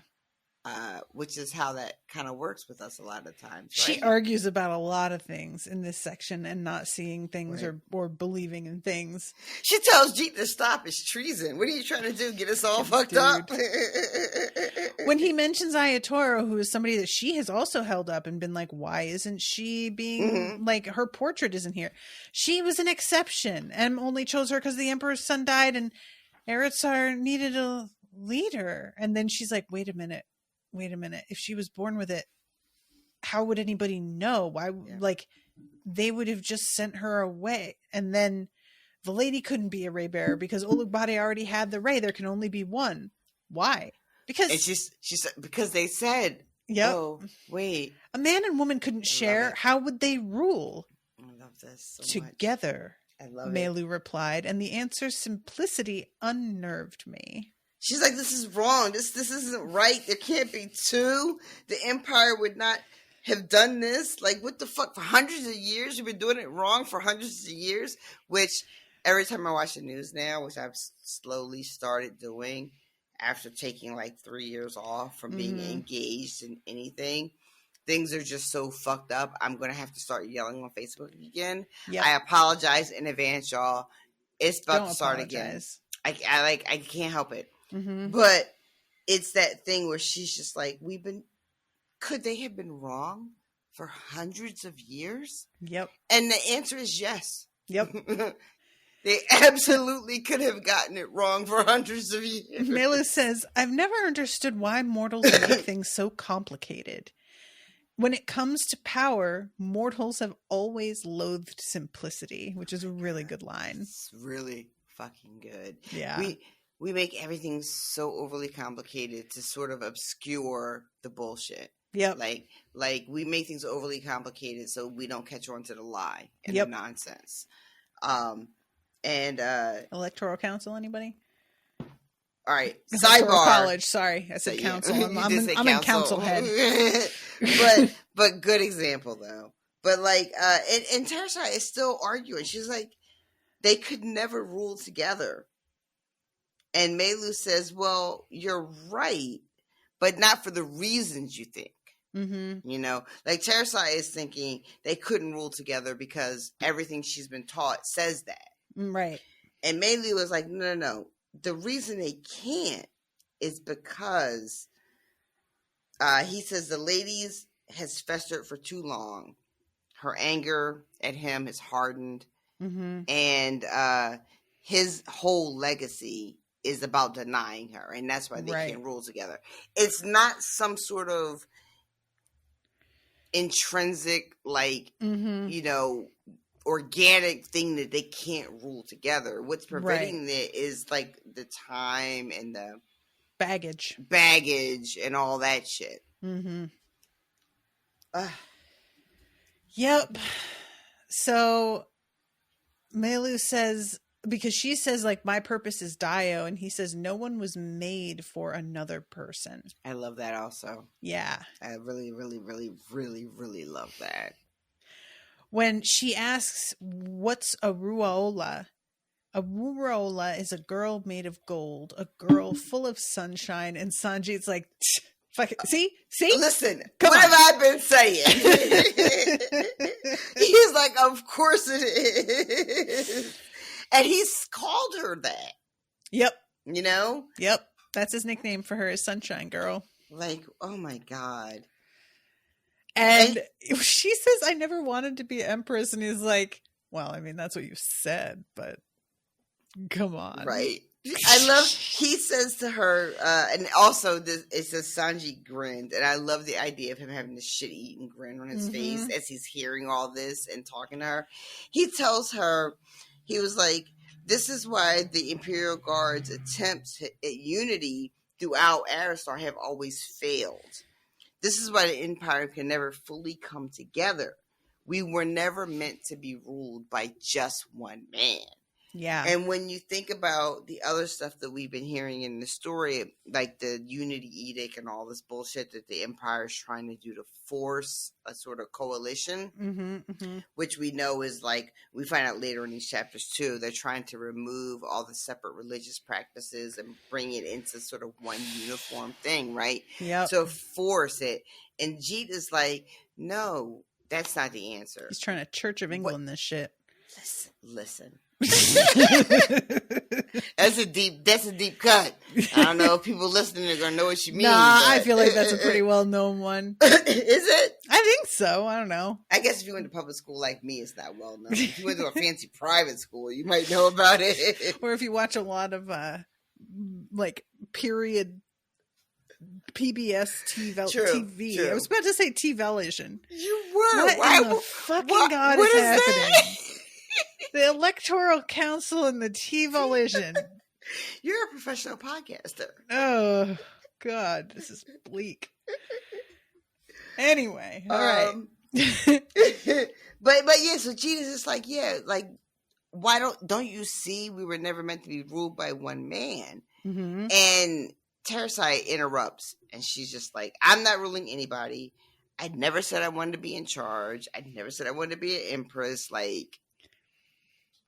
which is how that kind of works with us a lot of times. Right? She argues about a lot of things in this section and not seeing things or believing in things. She tells Jeet to stop. It's treason. What are you trying to do? Get us all fucked up? When he mentions Ayatoro, who is somebody that she has also held up and been like, why isn't she being like, her portrait isn't here? She was an exception and only chose her because the emperor's son died and Eretzar needed a leader. And then she's like, wait a minute. If she was born with it, how would anybody know? Why? Yeah. Like, they would have just sent her away. And then the lady couldn't be a Raybearer because Ulugbade already had the Ray. There can only be one. Why? Because she said, because they said, yep. Oh, wait. A man and woman couldn't share. How would they rule? I love this so together. Much. I love Melu replied, and the answer's simplicity unnerved me. She's like, this is wrong. This isn't right. There can't be two. The Empire would not have done this. Like, what the fuck? For hundreds of years, you've been doing it wrong for hundreds of years, which every time I watch the news now, which I've slowly started doing after taking like 3 years off from being engaged in anything, things are just so fucked up. I'm going to have to start yelling on Facebook again. Yep. I apologize in advance, y'all. It's about to start again. I can't help it. But it's that thing where she's just like, could they have been wrong for hundreds of years? Yep. And the answer is yes. Yep. They absolutely could have gotten it wrong for hundreds of years. Melu says, I've never understood why mortals make things so complicated. When it comes to power, mortals have always loathed simplicity, which is a really good line. It's really fucking good. Yeah. We make everything so overly complicated to sort of obscure the bullshit. Yep. Like we make things overly complicated so we don't catch on to the lie and the nonsense. Electoral council, anybody? All right. Sidebar. College. Sorry, I said council. I'm in council head. but good example though. But like, and Tarisai is still arguing. She's like, they could never rule together. And Melu says, well, you're right, but not for the reasons you think. You know, like Tarisai is thinking they couldn't rule together because everything she's been taught says that. Right. And Melu was like, no. The reason they can't is because he says the ladies has festered for too long. Her anger at him has hardened. And his whole legacy is about denying her, and that's why they can't rule together. It's not some sort of intrinsic, like, you know, organic thing that they can't rule together. What's preventing it is like the time and the baggage and all that shit. Yep. So Melu says, because she says, like, my purpose is Dio, and he says no one was made for another person. I love that also. Yeah. I really, really, really, really, really love that. When she asks, what's a Ruaola? A Ruaola is a girl made of gold, a girl full of sunshine, and Sanjit's like, fuck it. See? Listen, what have I been saying? He's like, of course it is. And he's called her that. Yep. You know? Yep. That's his nickname for her, is Sunshine Girl. Like, oh my God. And she says, I never wanted to be Empress. And he's like, well, I mean, that's what you said, but come on. Right. I love, he says to her, and also it says Sanji grinned. And I love the idea of him having this shit-eating grin on his face as he's hearing all this and talking to her. He tells her, he was like, this is why the Imperial Guard's attempts at unity throughout Aristar have always failed. This is why the Empire can never fully come together. We were never meant to be ruled by just one man. Yeah. And when you think about the other stuff that we've been hearing in the story, like the Unity Edict and all this bullshit that the Empire is trying to do to force a sort of coalition, which we know is like, we find out later in these chapters too, they're trying to remove all the separate religious practices and bring it into sort of one uniform thing, right? Yeah. So force it. And Jeet is like, no, that's not the answer. He's trying to Church of England this shit. Listen. That's a deep cut. I don't know if people listening are gonna know what you mean. Nah, I feel like that's a pretty well known one. Is it? I think so. I don't know. I guess if you went to public school like me, it's not well known. If you went to a fancy private school, you might know about it. Or if you watch a lot of like period PBS TV. True. I was about to say T-Velision. You were. What in the fucking God what is is happening? that? The Electoral Council and the T-Velision. You're a professional podcaster. Oh, God. This is bleak. Anyway. All right. But yeah, so Jeet is just like, yeah, like, why don't you see we were never meant to be ruled by one man? And Tarisai interrupts, and she's just like, I'm not ruling anybody. I never said I wanted to be in charge. I never said I wanted to be an empress. Like,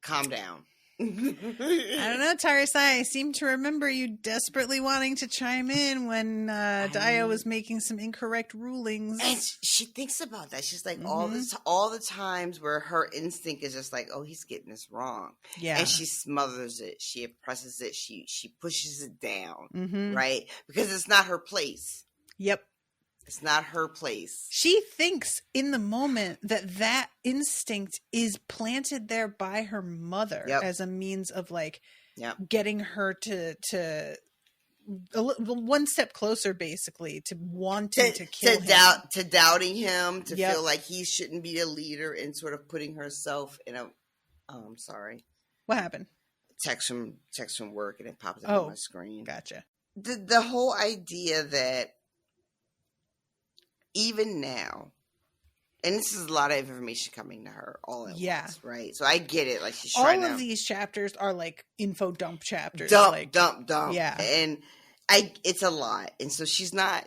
calm down. I don't know, Tarisai. I seem to remember you desperately wanting to chime in when Dio was making some incorrect rulings. And she thinks about that. She's like, all the times where her instinct is just like, oh, he's getting this wrong. Yeah. And she smothers it. She oppresses it. She pushes it down, right? Because it's not her place. Yep. It's not her place. She thinks in the moment that instinct is planted there by her mother as a means of like getting her to one step closer, basically, to wanting to kill him. To doubting him, to feel like he shouldn't be a leader, and sort of putting herself in a I'm sorry. What happened? Text from work, and it pops up on my screen. Gotcha. The whole idea that even now, and this is a lot of information coming to her all at once, right? So I get it. Like, she's trying all of these chapters are like info dump chapters. Dump. Yeah. And it's a lot. And so she's not,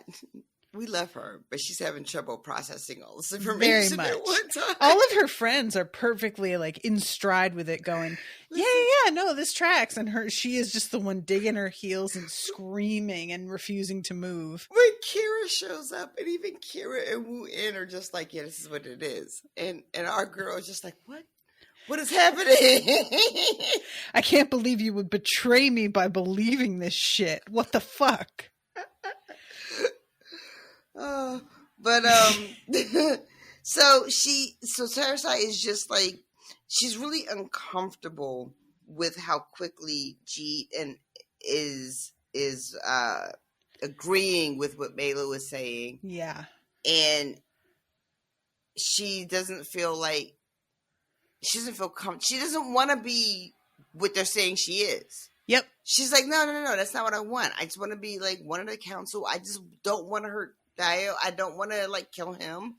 we love her, but she's having trouble processing all this information Very much. at one time. All of her friends are perfectly like in stride with it, going, yeah, no, this tracks. And she is just the one digging her heels and screaming and refusing to move. When Kira shows up, and even Kira and Wu In are just like, yeah, this is what it is. And our girl is just like, what? What is happening? I can't believe you would betray me by believing this shit. What the fuck? So Tarisai is just like, she's really uncomfortable with how quickly Jeet is agreeing with what Melu is saying. Yeah. And she doesn't feel like, she doesn't want to be what they're saying she is. Yep. She's like, no, that's not what I want. I just want to be like one of the council. I just don't want to hurt Dio. I don't want to like kill him.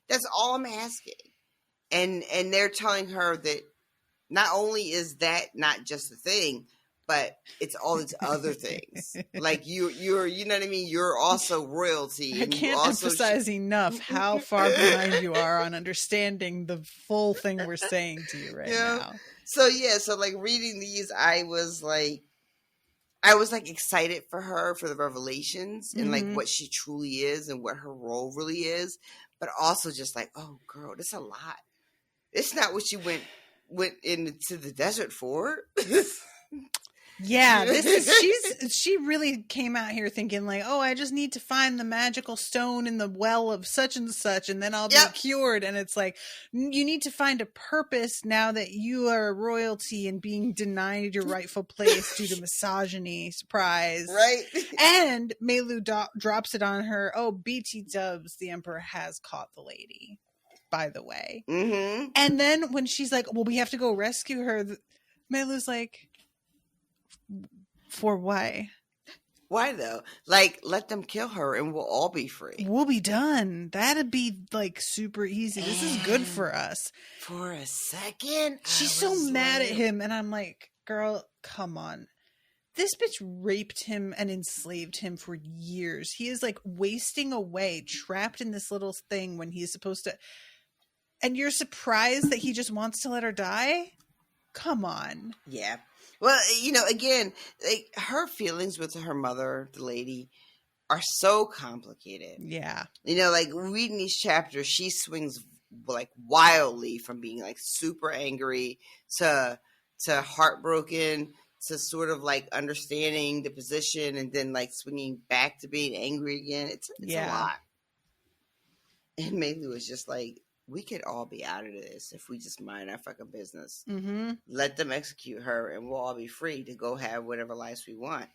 That's all I'm asking. And they're telling her that not only is that not just a thing, but it's all these other things. Like you're, you know what I mean? You're also royalty. I can't emphasize enough how far behind you are on understanding the full thing we're saying to you right now. So like reading these, I was like excited for her, for the revelations and like what she truly is and what her role really is, but also just like, oh girl, this is a lot. It's not what you went into the desert for. Yeah, she really came out here thinking like, oh, I just need to find the magical stone in the well of such and such, and then I'll be cured. And it's like, you need to find a purpose now that you are royalty and being denied your rightful place due to misogyny. Surprise, right? And Melu drops it on her. Oh, BT dubs, the Emperor has caught the lady, by the way. Mm-hmm. And then when she's like, well, we have to go rescue her, Melu's like, for why? Why though? Like, let them kill her and we'll all be free. We'll be done. That'd be like super easy. This is good for us. For a second, she's so mad at him, and I'm like, girl, come on. This bitch raped him and enslaved him for years. He is like wasting away, trapped in this little thing when he's supposed to. And you're surprised that he just wants to let her die? Come on. Yeah. Well, you know, again, like, her feelings with her mother, the lady, are so complicated. Yeah. You know, like, reading these chapters, she swings like wildly from being like super angry to heartbroken to sort of like understanding the position and then like swinging back to being angry again. It's a lot. And Maylee was just like, we could all be out of this if we just mind our fucking business. Mm-hmm. Let them execute her and we'll all be free to go have whatever lives we want.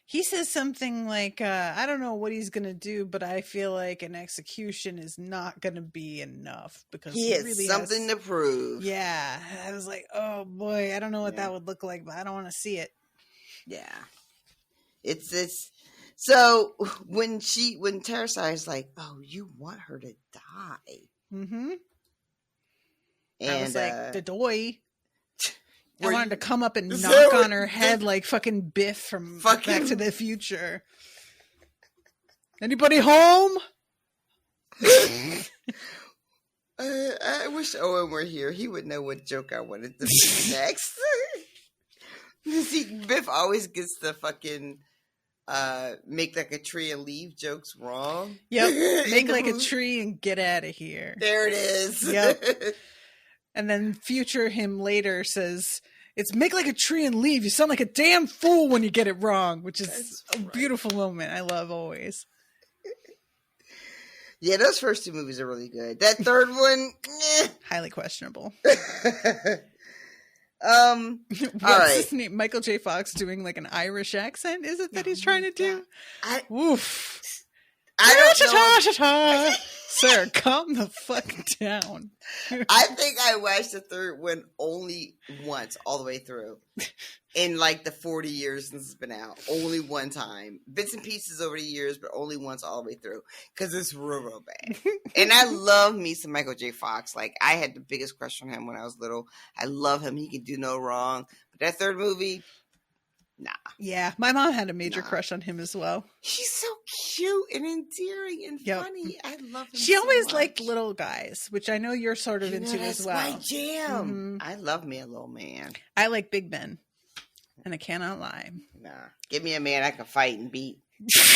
He says something like, I don't know what he's going to do, but I feel like an execution is not going to be enough because he has really something to prove. Yeah. I was like, oh boy, I don't know what that would look like, but I don't want to see it. Yeah. It's so when Tarisai is like, oh, you want her to die. Mm-hmm. And I was like, the doy. I wanted to come up and knock on her head like fucking Biff from Back to the Future. Anybody home? I wish Owen were here. He would know what joke I wanted to be next. See, Biff always gets the fucking make like a tree and leave jokes wrong. Yep. Make like a tree and get out of here. There it is. Yep. And then future him later says, it's make like a tree and leave. You sound like a damn fool when you get it wrong, which is a beautiful moment. I love always. Yeah, those first two movies are really good. That third one, highly questionable. What's all right. His name? Michael J. Fox doing like an Irish accent, is it that he's trying to do? Oof. I don't know. Sir, calm the fuck down. I think I watched the third one only once, all the way through. In like the 40 years since it's been out. Only one time. Bits and pieces over the years, but only once all the way through. Because it's real bad. And I love me some Michael J. Fox. Like, I had the biggest crush on him when I was little. I love him. He can do no wrong. But that third movie, nah. Yeah, my mom had a major crush on him as well. He's so cute and endearing and funny. I love him. She always liked little guys, which I know you're sort of into as well. That's my jam. Mm-hmm. I love me a little man. I like big men, and I cannot lie. Nah, give me a man I can fight and beat.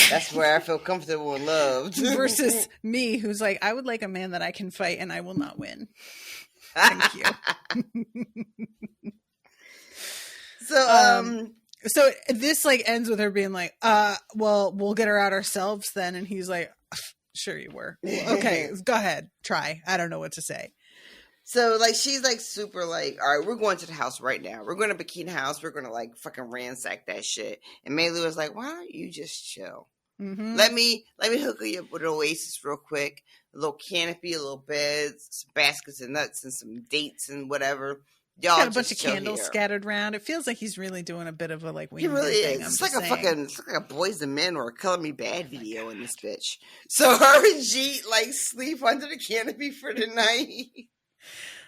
That's where I feel comfortable and loved. Versus me, who's like, I would like a man that I can fight and I will not win. Thank you. So this like ends with her being like, well, we'll get her out ourselves then. And he's like, sure you were. Well, okay, go ahead. Try. I don't know what to say. So like, she's like super like, all right, we're going to the house right now. We're going to Bikini House. We're going to like fucking ransack that shit. And Maylee was like, why don't you just chill? Mm-hmm. Let me hook you up with an Oasis real quick. A little canopy, a little bed, some baskets of nuts and some dates and whatever. Y'all got a bunch of candles scattered around. It feels like he's really doing a bit of a like. He really is. It's like a Boys and Men or a Color Me Bad video in this bitch. So her and Jeet like sleep under the canopy for the night.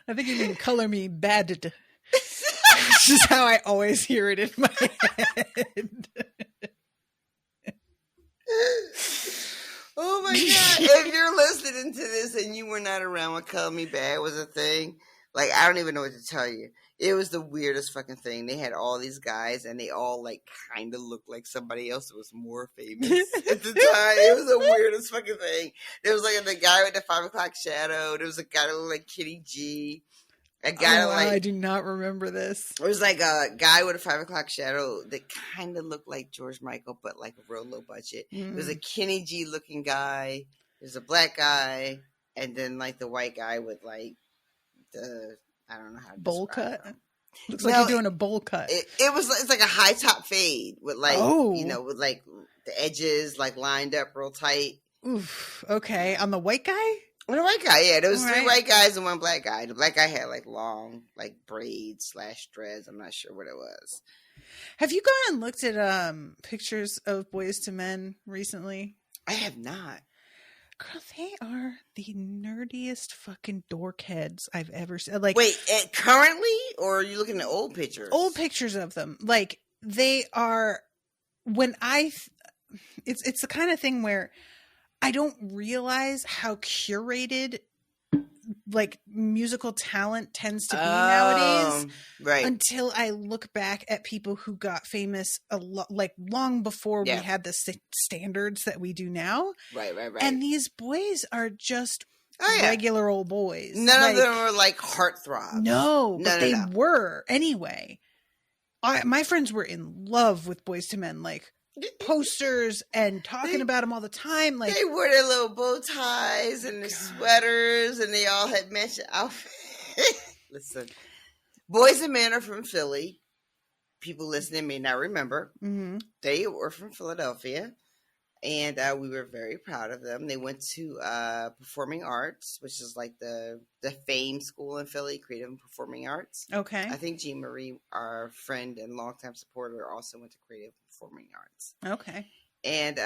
I think you mean Color Me Bad. Which is how I always hear it in my head. Oh my god! If you're listening to this and you were not around when Color Me Bad was a thing. Like, I don't even know what to tell you. It was the weirdest fucking thing. They had all these guys, and they all, like, kind of looked like somebody else that was more famous at the time. It was the weirdest fucking thing. There was, like, the guy with the 5 o'clock shadow. There was a guy that looked like Kitty G. A guy I do not remember this. There was, like, a guy with a 5 o'clock shadow that kind of looked like George Michael, but, like, a real low budget. Mm. There was a Kenny G looking guy. There's a black guy. And then, like, the white guy with, like, I don't know how to bowl cut. Looks like you're doing a bowl cut. It's like a high top fade with like with like the edges like lined up real tight. Oof. Okay, on the white guy. On the white guy, yeah. There was 3 white guys and 1 black guy. The black guy had like long like braids / dreads. I'm not sure what it was. Have you gone and looked at pictures of Boys to Men recently? I have not. Girl, they are the nerdiest fucking dork heads I've ever seen. Like, wait, currently, or are you looking at old pictures? Old pictures of them. Like, they are. It's the kind of thing where I don't realize how curated like musical talent tends to be nowadays, right? Until I look back at people who got famous like long before we had the standards that we do now. Right. And these boys are just regular old boys. None of them are like heartthrobs. No, but they were anyway. My friends were in love with Boys to Men, like posters and talking about them all the time. Like they wore their little bow ties and the sweaters, and they all had matching outfits. Listen, Boys and Men are from Philly. People listening may not remember. Mm-hmm. They were from Philadelphia, and we were very proud of them. They went to performing arts, which is like the FAME school in Philly, Creative and Performing Arts. Okay. I think Jean Marie, our friend and longtime supporter, also went to Creative and Performing Arts. Okay. And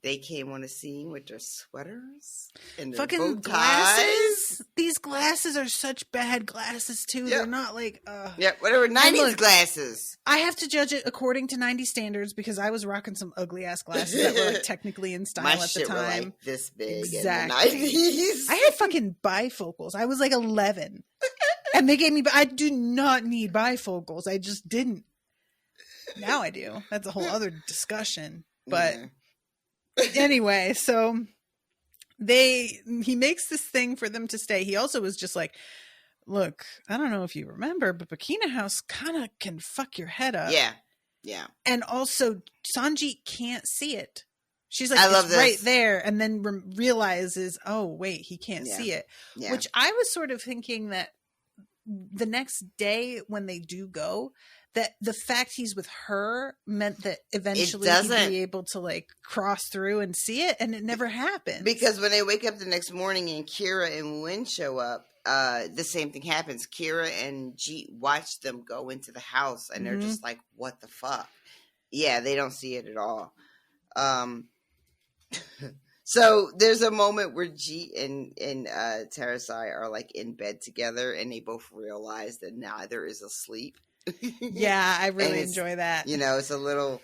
they came on the scene with their sweaters and their fucking bow glasses. These glasses are such bad glasses too. Yep. They're not like whatever 90s glasses. I have to judge it according to 90s standards because I was rocking some ugly ass glasses that were like technically in style at the time. Were like this big exactly. in the 90s. I had fucking bifocals. I was like 11, and they gave me. I do not need bifocals. I just didn't. Now I do. That's a whole other discussion. But anyway, so he makes this thing for them to stay. He also was just like, look, I don't know if you remember, but Bikini House kind of can fuck your head up. Yeah. And also Sanjit can't see it. She's like, I love this. Right there. And then realizes, oh, wait, he can't see it. Yeah. Which I was sort of thinking that the next day when they do go, that the fact he's with her meant that eventually he'd be able to like cross through and see it, and it never happened. Because when they wake up the next morning and Kira and Wynn show up, the same thing happens. Kira and Jeet watch them go into the house, and they're just like, what the fuck? Yeah, they don't see it at all. So there's a moment where Jeet and Tarisai are like in bed together, and they both realize that neither is asleep. Yeah, I really enjoy that. It's a little,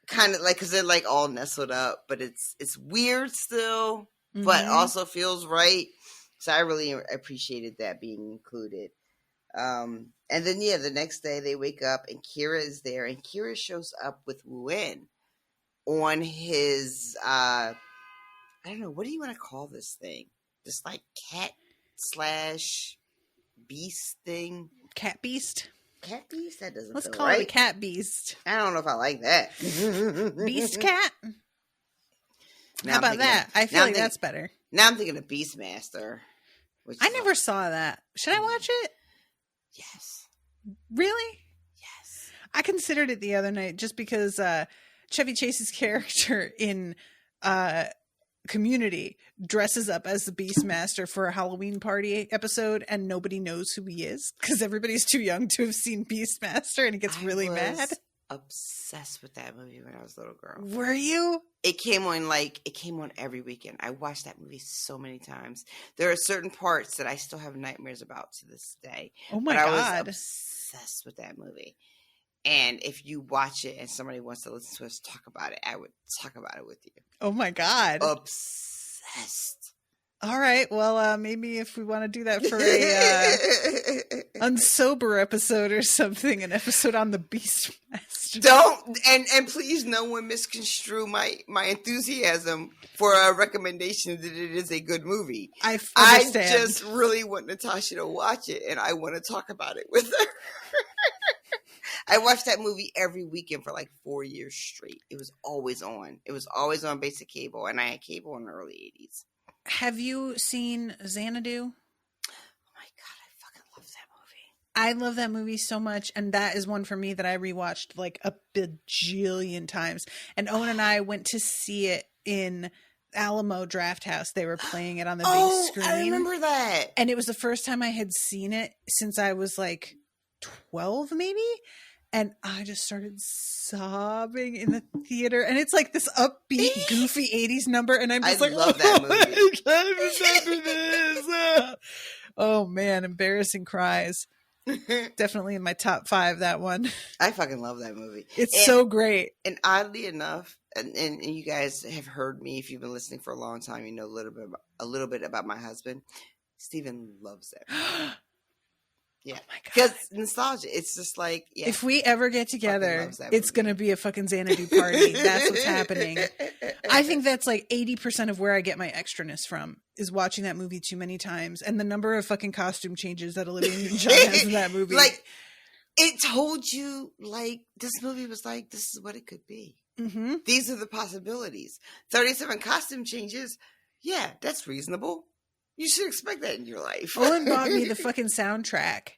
kind of like, because they're like all nestled up, but it's weird still, but also feels right. So I really appreciated that being included. And then the next day they wake up and Kira is there, and Kira shows up with Wen on his I don't know, what do you want to call this thing? This like cat / beast thing. Cat beast? Cat beast? That doesn't Let's feel call right. it a cat beast. I don't know if I like that. Beast cat? How about that? I feel like that's better. Now I'm thinking of Beastmaster. I never saw that. Should I watch it? Yes. Really? Yes. I considered it the other night just because Chevy Chase's character in Community dresses up as the Beastmaster for a Halloween party episode, and nobody knows who he is because everybody's too young to have seen Beastmaster, and he gets really mad. Obsessed with that movie when I was a little girl. Were you? It came on every weekend. I watched that movie so many times. There are certain parts that I still have nightmares about to this day. Oh my God. I was obsessed with that movie. And if you watch it and somebody wants to listen to us talk about it, I would talk about it with you. Oh my God. Obsessed. All right. Well, maybe if we want to do that for a unsober episode or something, an episode on the Beastmaster. Don't and please no one misconstrue my enthusiasm for a recommendation that it is a good movie. I understand. I just really want Natasha to watch it, and I want to talk about it with her. I watched that movie every weekend for like 4 years straight. It was always on. It was always on basic cable, and I had cable in the early 80s. Have you seen Xanadu? Oh my God, I fucking love that movie. I love that movie so much, and that is one for me that I rewatched like a bajillion times. And Owen and I went to see it in Alamo Drafthouse. They were playing it on the big screen. I remember that. And it was the first time I had seen it since I was like 12 maybe. And I just started sobbing in the theater. And it's like this upbeat, goofy 80s number. And I'm just love that movie. Oh, man. Embarrassing cries. Definitely in my top 5, that one. I fucking love that movie. It's so great. And oddly enough, and you guys have heard me, if you've been listening for a long time, you know a little bit about my husband. Steven loves that movie. Yeah, oh my God. Because nostalgia. It's just like, yeah. If we ever get together, it's going to be a fucking Xanadu party. That's what's happening. I think that's like 80% of where I get my extraness from is watching that movie too many times. And the number of fucking costume changes that Olivia Newton-John has in that movie. Like, it told you, like, this movie was like, this is what it could be. Mm-hmm. These are the possibilities. 37 costume changes. Yeah, that's reasonable. You should expect that in your life. Owen bought me the fucking soundtrack.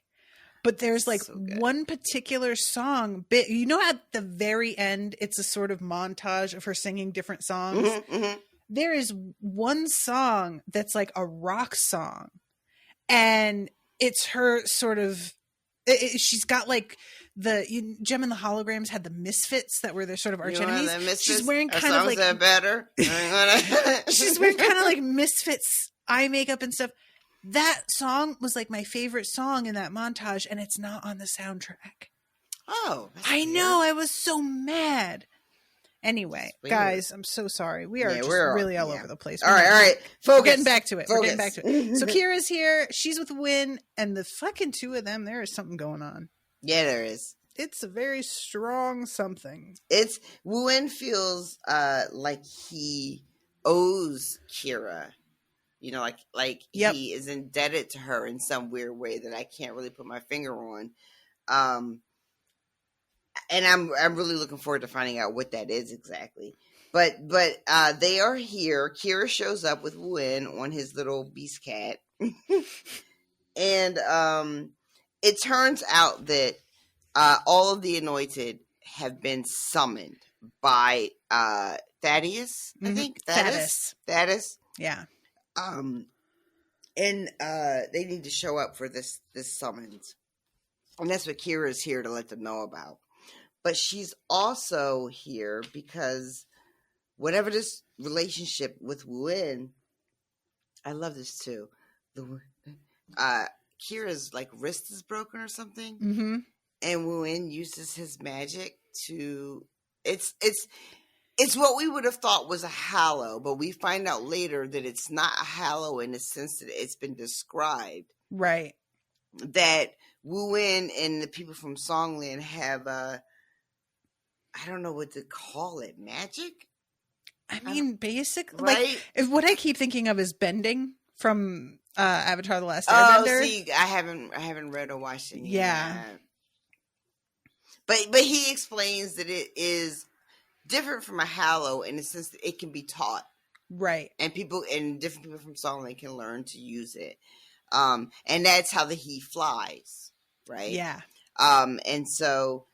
But there's like So good. one particular song bit, you know, at the very end, it's a sort of montage of her singing different songs. Mm-hmm, mm-hmm. There is one song that's like a rock song, and it's her sort of, she's got like Gem and the Holograms had the Misfits that were their sort of arch enemies. She's wearing kind of like better. she's wearing kind of like Misfits eye makeup and stuff. That song was like my favorite song in that montage, and it's not on the soundtrack. Oh, I know. I was so mad. Anyway, guys, I'm so sorry. We are really all over the place. All right. We're getting back to it. We're getting back to it. So Kira's here. She's with Win, and the fucking two of them, there is something going on. Yeah, there is. It's a very strong something. Win feels like he owes Kira. You know, like yep. He is indebted to her in some weird way that I can't really put my finger on. And I'm really looking forward to finding out what that is exactly. But they are here. Kira shows up with Win on his little beast cat. And it turns out that all of the anointed have been summoned by Thaddeus, I think. Thaddeus. Yeah. And they need to show up for this summons. And that's what Kira is here to let them know about. But she's also here because whatever this relationship with Win, I love this too. Kira's like wrist is broken or something. Mm-hmm. And Win uses his magic to it's what we would have thought was a hallow, but we find out later that it's not a hallow in the sense that it's been described. Right. That Wu-Win and the people from Songland have I don't know what to call it, magic? I mean, basically, right? Like, what I keep thinking of is bending from Avatar: The Last Airbender. Oh, see, I haven't read or watched it. Yeah. But he explains that it is different from a hallow in the sense that it can be taught. Right. And different people from Songland can learn to use it. And that's how he flies, right? Yeah. And so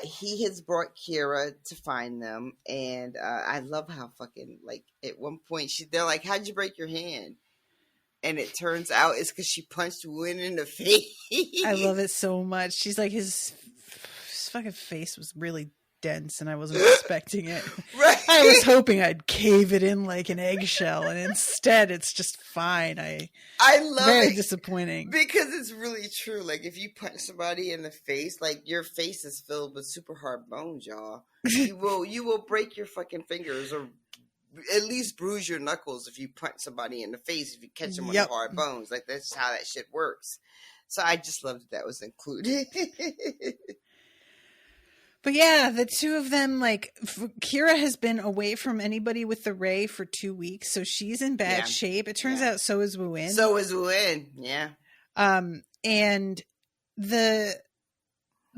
he has brought Kira to find them, and I love how fucking, like, at one point they're like, "How'd you break your hand?" And it turns out it's because she punched Win in the face. I love it so much. She's like, his fucking face was really dense, and I wasn't expecting it. Right. I was hoping I'd cave it in like an eggshell, and instead it's just fine. I love very it. Disappointing. Because it's really true. Like, if you punch somebody in the face, like, your face is filled with super hard bones, y'all. You will break your fucking fingers or at least bruise your knuckles if you punch somebody in the face, if you catch them on the hard bones. Like, that's how that shit works. So I just love that was included. But yeah, the two of them, like, Kira has been away from anybody with the Ray for 2 weeks, so she's in bad shape. It turns out so is Wu-Win. So is Wu-Win, yeah. And the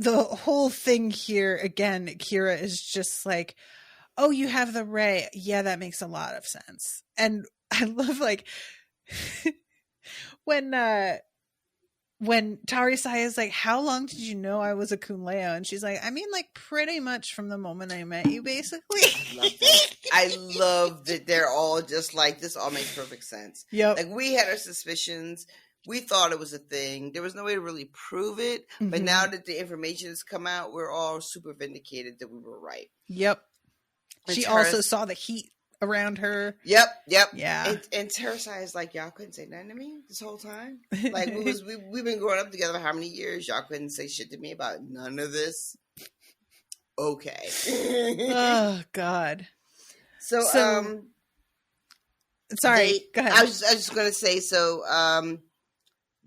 whole thing here, again, Kira is just like, oh, you have the Ray. Yeah, that makes a lot of sense. And I love, like, when Tarisai is like, how long did you know I was a Kunleo? And she's like, I mean, like, pretty much from the moment I met you, basically. I love that. I love that they're all just like, this all makes perfect sense. Yep. Like, we had our suspicions. We thought it was a thing. There was no way to really prove it. Mm-hmm. But now that the information has come out, we're all super vindicated that we were right. Yep. She also saw the heat around her. Yep. Yeah. And Tarisai is like, y'all couldn't say nothing to me this whole time. Like we've been growing up together for how many years? Y'all couldn't say shit to me about none of this. Okay. Oh God. So sorry. Go ahead. I was just gonna say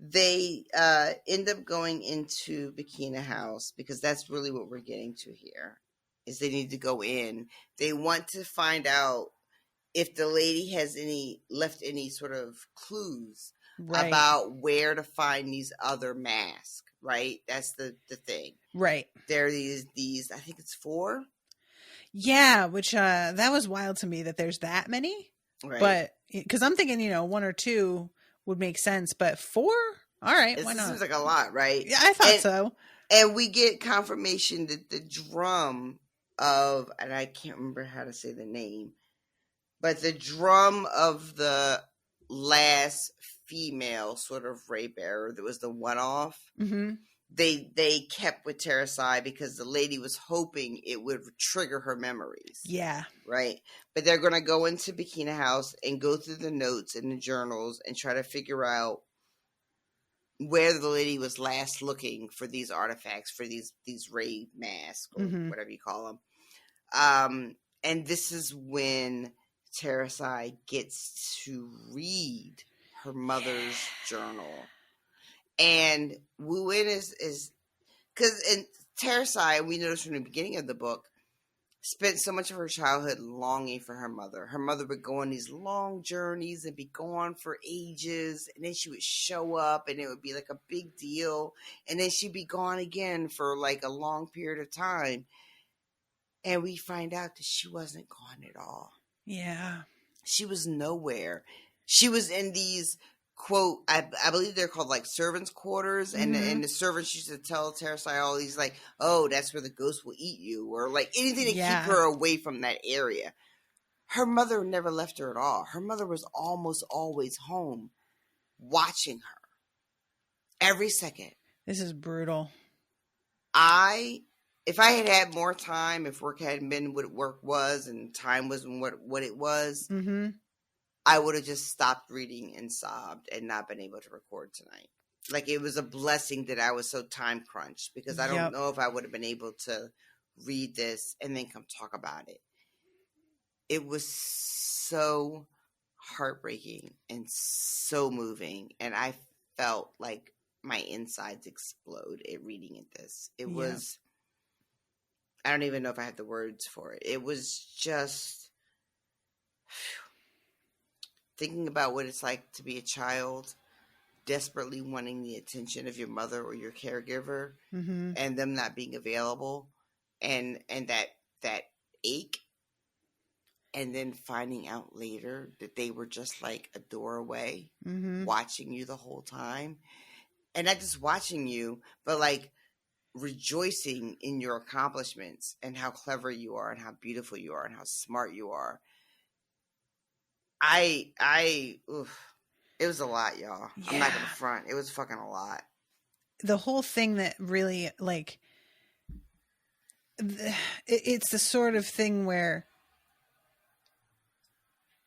they end up going into Bikina House because that's really what we're getting to here. Is they need to go in. They want to find out if the lady has left any sort of clues about where to find these other masks, right? That's the thing. Right. There are these I think it's 4. Yeah, which that was wild to me that there's that many. Right. But because I'm thinking, 1 or 2 would make sense, but 4? All right, why not? It seems like a lot, right? Yeah, I thought so. And we get confirmation that the drum and I can't remember how to say the name, but the drum of the last female sort of Raybearer that was the one-off, they kept with Tarisai because the lady was hoping it would trigger her memories. Yeah. Right? But they're going to go into Bikina House and go through the notes and the journals and try to figure out where the lady was last looking for these artifacts, for these Ray masks or whatever you call them. And this is when Tarisai gets to read her mother's journal. And Wu Yin is because in Tarisai, we noticed from the beginning of the book, spent so much of her childhood longing for her mother. Her mother would go on these long journeys and be gone for ages, and then she would show up and it would be like a big deal, and then she'd be gone again for like a long period of time. And we find out that she wasn't gone at all. Yeah. She was nowhere. She was in these, quote, I believe they're called like servants' quarters. And the servants used to tell Tarisai all these like, oh, that's where the ghost will eat you. Or like anything to keep her away from that area. Her mother never left her at all. Her mother was almost always home watching her. Every second. This is brutal. If I had had more time, if work hadn't been what work was and time wasn't what it was, I would have just stopped reading and sobbed and not been able to record tonight. Like it was a blessing that I was so time crunched because I don't know if I would have been able to read this and then come talk about it. It was so heartbreaking and so moving. And I felt like my insides explode at reading this. It was... I don't even know if I have the words for it. It was just thinking about what it's like to be a child, desperately wanting the attention of your mother or your caregiver, and them not being available, and that ache, and then finding out later that they were just like a door away, watching you the whole time, and not just watching you, but like rejoicing in your accomplishments and how clever you are and how beautiful you are and how smart you are. It was a lot, y'all. Yeah. I'm not gonna front. It was fucking a lot. The whole thing that really like, it's the sort of thing where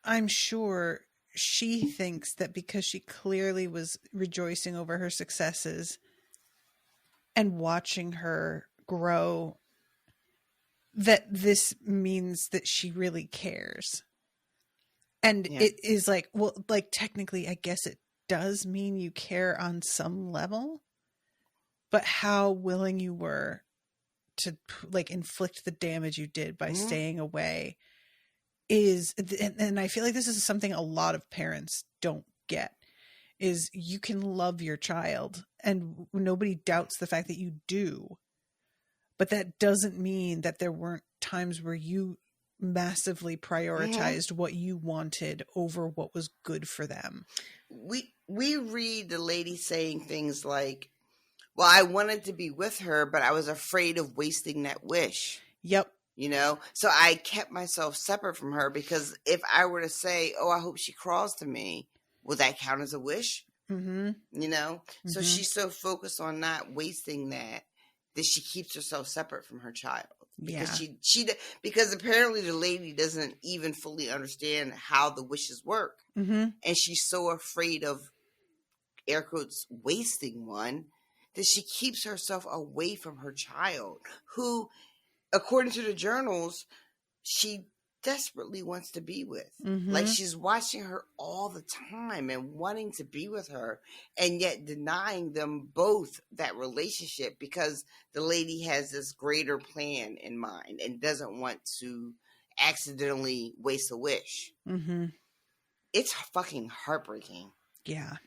I'm sure she thinks that because she clearly was rejoicing over her successes and watching her grow, that this means that she really cares. And it is like, well, like technically, I guess it does mean you care on some level, but how willing you were to like inflict the damage you did by staying away is, and I feel like this is something a lot of parents don't get, is you can love your child and nobody doubts the fact that you do, but that doesn't mean that there weren't times where you massively prioritized what you wanted over what was good for them. We read the lady saying things like, well, I wanted to be with her, but I was afraid of wasting that wish. Yep. You know, so I kept myself separate from her because if I were to say, oh, I hope she crawls to me, will that count as a wish? Mm-hmm. You know? Mm-hmm. So she's so focused on not wasting that she keeps herself separate from her child. Because because apparently the lady doesn't even fully understand how the wishes work. Mm-hmm. And she's so afraid of, air quotes, wasting one, that she keeps herself away from her child, who, according to the journals, she desperately wants to be with. Mm-hmm. Like, she's watching her all the time and wanting to be with her, and yet denying them both that relationship because the lady has this greater plan in mind and doesn't want to accidentally waste a wish. Mm-hmm. It's fucking heartbreaking. Yeah.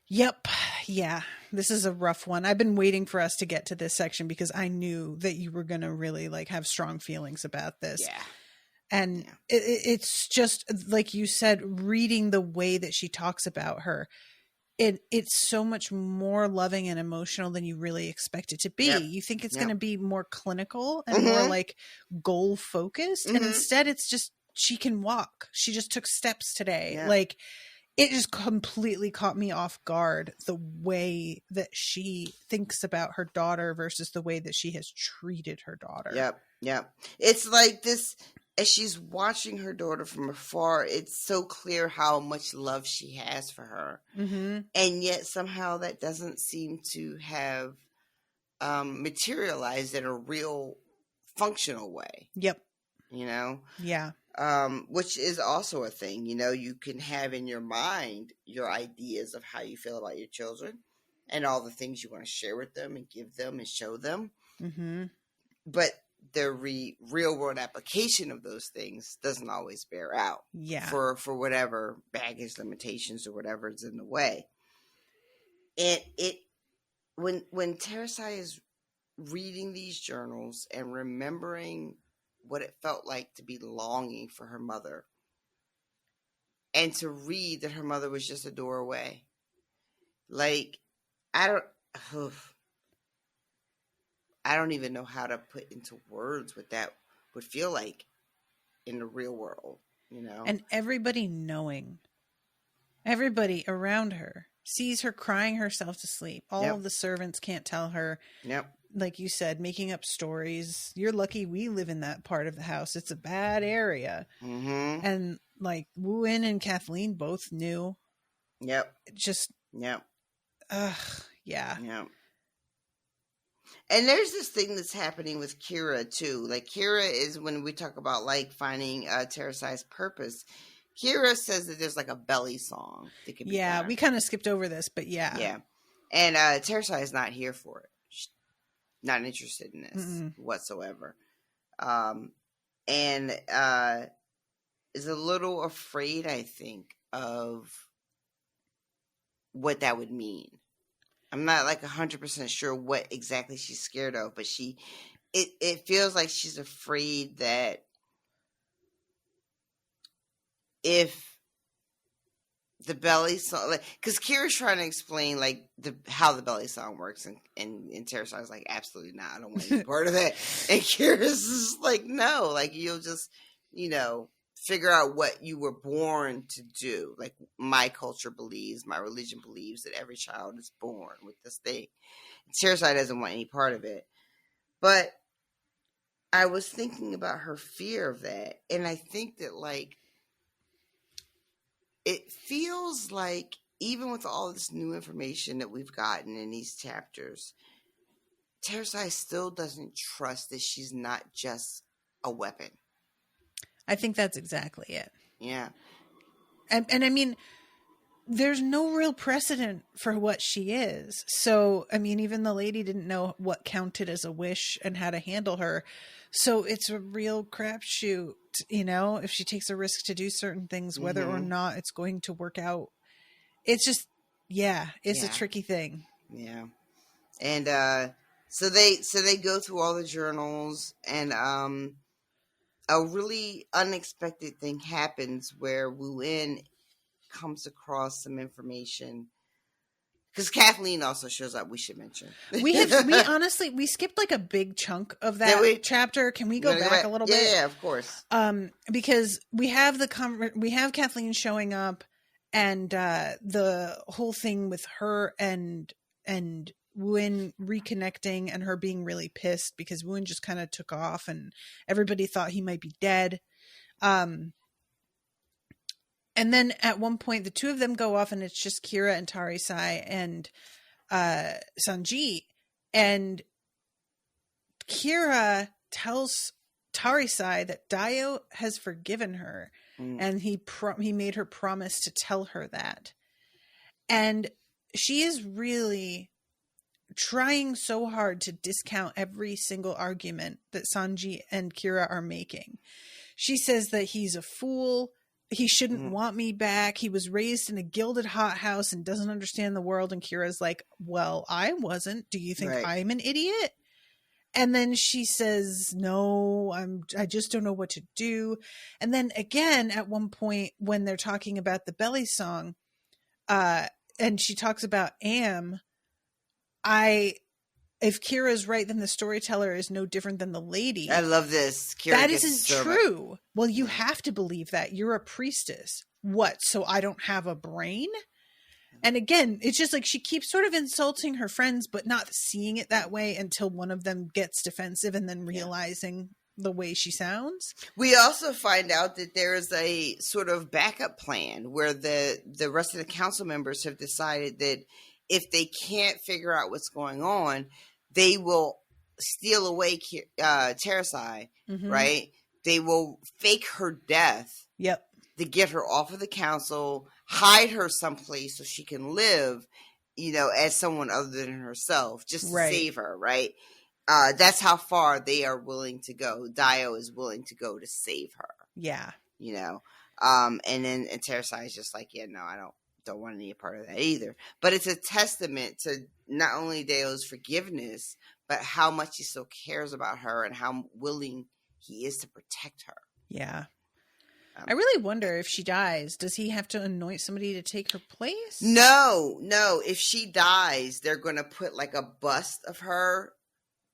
Yep. Yeah. This is a rough one. I've been waiting for us to get to this section because I knew that you were going to really like have strong feelings about this. Yeah. And it's just like you said, reading the way that she talks about her, it's so much more loving and emotional than you really expect it to be. Yep. You think it's going to be more clinical and Mm-hmm. more like goal focused. Mm-hmm. And instead it's just, she can walk. She just took steps today. Yeah. Like, it just completely caught me off guard, the way that she thinks about her daughter versus the way that she has treated her daughter. Yep. It's like this, as she's watching her daughter from afar, it's so clear how much love she has for her. Mm-hmm. And yet somehow that doesn't seem to have materialized in a real functional way. Yep. You know? Yeah. Which is also a thing. You know, you can have in your mind your ideas of how you feel about your children and all the things you want to share with them and give them and show them. Mm-hmm. But the real world application of those things doesn't always bear out. Yeah. For whatever baggage limitations or whatever is in the way. And when Tarisai is reading these journals and remembering what it felt like to be longing for her mother and to read that her mother was just a door away. Like, I don't even know how to put into words what that would feel like in the real world, you know? And everybody around her sees her crying herself to sleep. All of the servants can't tell her. Yep. Like you said, making up stories. You're lucky we live in that part of the house. It's a bad area. Mm-hmm. And like Wu-In and Kathleen both knew. Yep. Just. Yep. Yeah. Yep. And there's this thing that's happening with Kira too. Like, Kira is, when we talk about like finding Tarisai's purpose, Kira says that there's like a belly song that could be done. We kind of skipped over this, but yeah. Yeah. And Tarisai is not here for it. She's not interested in this whatsoever. And is a little afraid, I think, of what that would mean. I'm not like 100% sure what exactly she's scared of, but it feels like she's afraid that if the belly song, like, because Kira's trying to explain like how the belly song works, and Tarisai is like, absolutely not, I don't want any part of that. And Kira's just like, no, like, you'll just, you know, figure out what you were born to do. Like, my culture believes, my religion believes that every child is born with this thing. Tarisai doesn't want any part of it. But I was thinking about her fear of that, and I think that, like, it feels like even with all this new information that we've gotten in these chapters, Tarisai still doesn't trust that she's not just a weapon. I think that's exactly it. Yeah. And I mean, there's no real precedent for what she is. So, I mean, even the lady didn't know what counted as a wish and how to handle her. So it's a real crapshoot, you know, if she takes a risk to do certain things, whether or not it's going to work out. It's just, it's a tricky thing. Yeah. And so they go through all the journals, and a really unexpected thing happens where Wu-In comes across some information. Because Kathleen also shows up, we should mention. We honestly, we skipped like a big chunk of that chapter. Can we go back a little bit? Yeah, of course. Because we have Kathleen showing up, And the whole thing with her and Woon reconnecting and her being really pissed because Woon just kind of took off and everybody thought he might be dead. And then at one point, the two of them go off and it's just Kira and Tarisai and Sanjit. And Kira tells Tarisai that Dio has forgiven her. And he made her promise to tell her that. And she is really trying so hard to discount every single argument that Sanji and Kira are making. She says that he's a fool. He shouldn't want me back. He was raised in a gilded hothouse and doesn't understand the world. And Kira's like, well, I wasn't. Do you think I'm an idiot? And then she says, no, I just don't know what to do. And then again, at one point when they're talking about the belly song, and she talks about Am, if Kira's right, then the storyteller is no different than the lady. I love this. Kira that isn't true. Well, you have to believe that. You're a priestess. What? So I don't have a brain? And again, it's just like she keeps sort of insulting her friends, but not seeing it that way until one of them gets defensive and then realizing the way she sounds. We also find out that there is a sort of backup plan where the rest of the council members have decided that if they can't figure out what's going on, they will steal away Tarisai, right? They will fake her death to get her off of the council, hide her someplace so she can live, as someone other than herself, just to save her, right? That's how far they are willing to go. Dio is willing to go to save her. Yeah. And then Tarisai is just like, no, I don't want any part of that either. But it's a testament to not only Dio's forgiveness, but how much he still cares about her and how willing he is to protect her. Yeah. I really wonder if she dies, does he have to anoint somebody to take her place? No. If she dies, they're going to put like a bust of her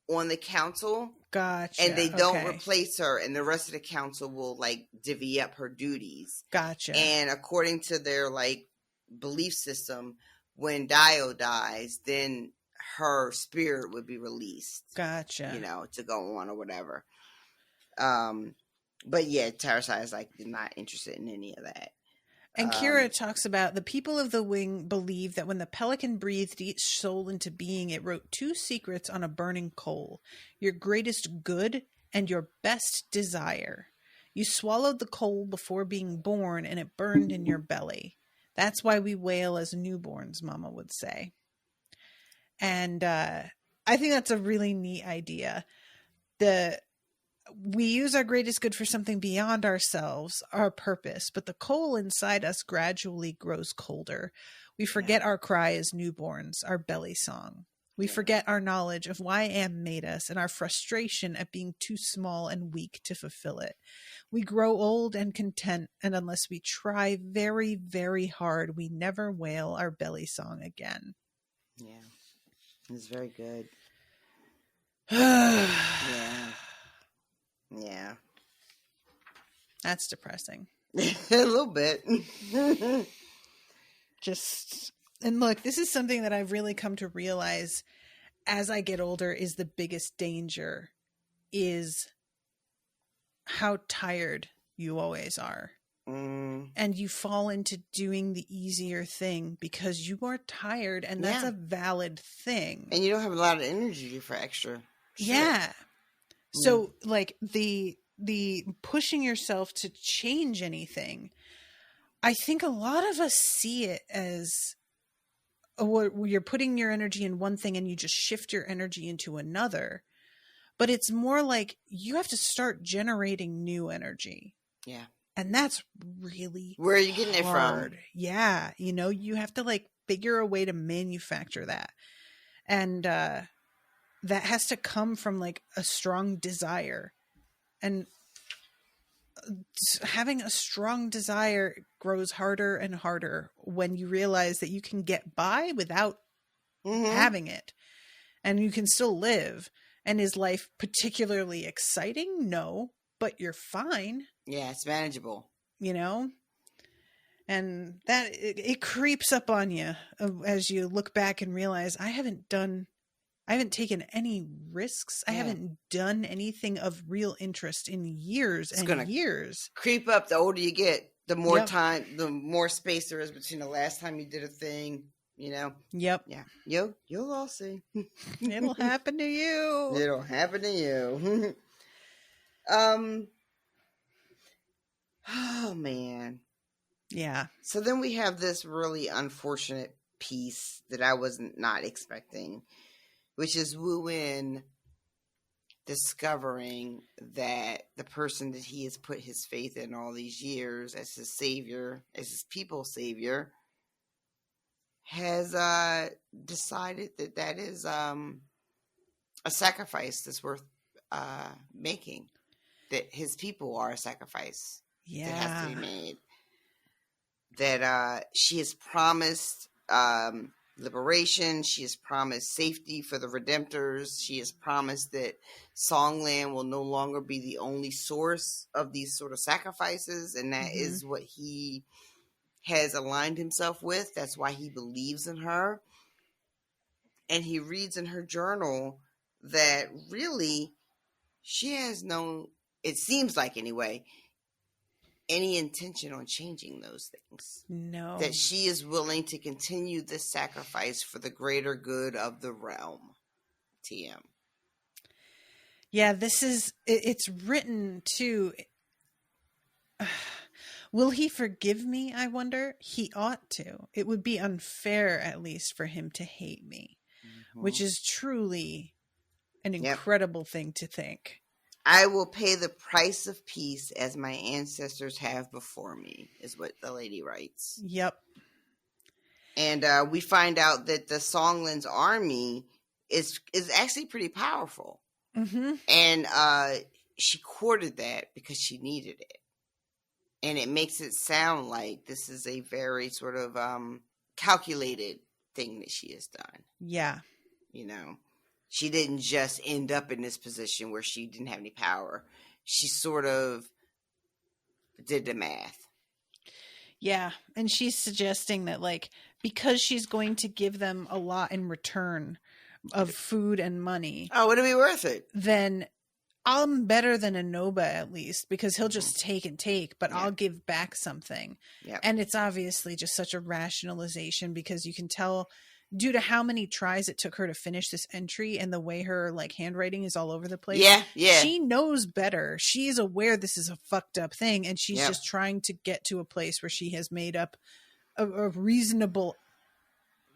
on the council. Gotcha. And they don't replace her, and the rest of the council will like divvy up her duties. Gotcha. And according to their like belief system, when Dio dies, then her spirit would be released. Gotcha. To go on or whatever. But yeah, Tarisai is like not interested in any of that. And Kira talks about the people of the wing believe that when the pelican breathed each soul into being, it wrote 2 secrets on a burning coal: your greatest good and your best desire. You swallowed the coal before being born, and it burned in your belly. That's why we wail as newborns, Mama would say. And I think that's a really neat idea. We use our greatest good for something beyond ourselves, our purpose, but the coal inside us gradually grows colder. We forget our cry as newborns, our belly song. We forget our knowledge of why Am made us and our frustration at being too small and weak to fulfill it. We grow old and content, and unless we try very, very hard, we never wail our belly song again. Yeah, it's very good. Yeah. That's depressing. A little bit. And look, this is something that I've really come to realize as I get older is the biggest danger is how tired you always are. And you fall into doing the easier thing because you are tired, and that's a valid thing. And you don't have a lot of energy for extra shit. Yeah. So like the pushing yourself to change anything, I think a lot of us see it as you're putting your energy in one thing and you just shift your energy into another. But it's more like you have to start generating new energy. Yeah. And that's really Where are you getting it from? Yeah. You have to like figure a way to manufacture that. And that has to come from like a strong desire. And having a strong desire grows harder and harder when you realize that you can get by without having it, and you can still live. And is life particularly exciting? No, but you're fine. Yeah, it's manageable. And that it creeps up on you as you look back and realize I haven't taken any risks. I haven't done anything of real interest in years and years. Creep up the older you get, the more time, the more space there is between the last time you did a thing, you know? Yep. Yeah. You'll all see. It'll happen to you. It'll happen to you. Oh, man. Yeah. So then we have this really unfortunate piece that I was not expecting, which is Wu-In discovering that the person that he has put his faith in all these years as his savior, as his people's savior, has decided that is a sacrifice that's worth making, that his people are a sacrifice that has to be made. That she has promised liberation. She has promised safety for the Redemptors. She has promised that Songland will no longer be the only source of these sort of sacrifices. And that is what he has aligned himself with. That's why he believes in her. And he reads in her journal that really she has no, it seems like anyway, any intention on changing those things. No. That she is willing to continue this sacrifice for the greater good of the realm. TM. Yeah, it's written to, will he forgive me, I wonder? He ought to. It would be unfair, at least, for him to hate me, which is truly an incredible thing to think. I will pay the price of peace as my ancestors have before me, is what the lady writes. Yep. And we find out that the Songland's army is actually pretty powerful. Mm-hmm. And she courted that because she needed it. And it makes it sound like this is a very sort of calculated thing that she has done. Yeah. You know? She didn't just end up in this position where she didn't have any power. She sort of did the math. Yeah. And she's suggesting that, like, because she's going to give them a lot in return of food and money. Oh, would it be worth it? Then I'm better than Anoba, at least, because he'll just take and take, but I'll give back something. Yep. And it's obviously just such a rationalization because you can tell, due to how many tries it took her to finish this entry and the way her like handwriting is all over the place. Yeah. She knows better. She's aware this is a fucked up thing. And she's just trying to get to a place where she has made up a reasonable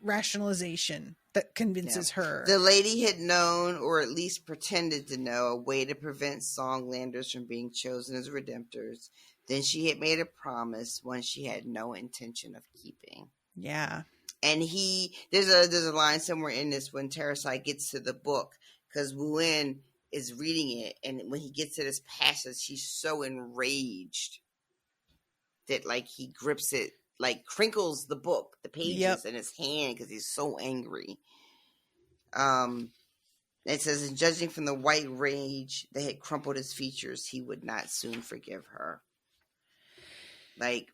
rationalization that convinces her. The lady had known, or at least pretended to know, a way to prevent Songlanders from being chosen as Redemptors. Then she had made a promise one she had no intention of keeping. Yeah. And there's a line somewhere in this when Tarisai gets to the book, because Wu-In is reading it, and when he gets to this passage, he's so enraged that like he grips it, like crinkles the book, the pages in his hand because he's so angry. It says, in judging from the white rage that had crumpled his features, he would not soon forgive her. Like.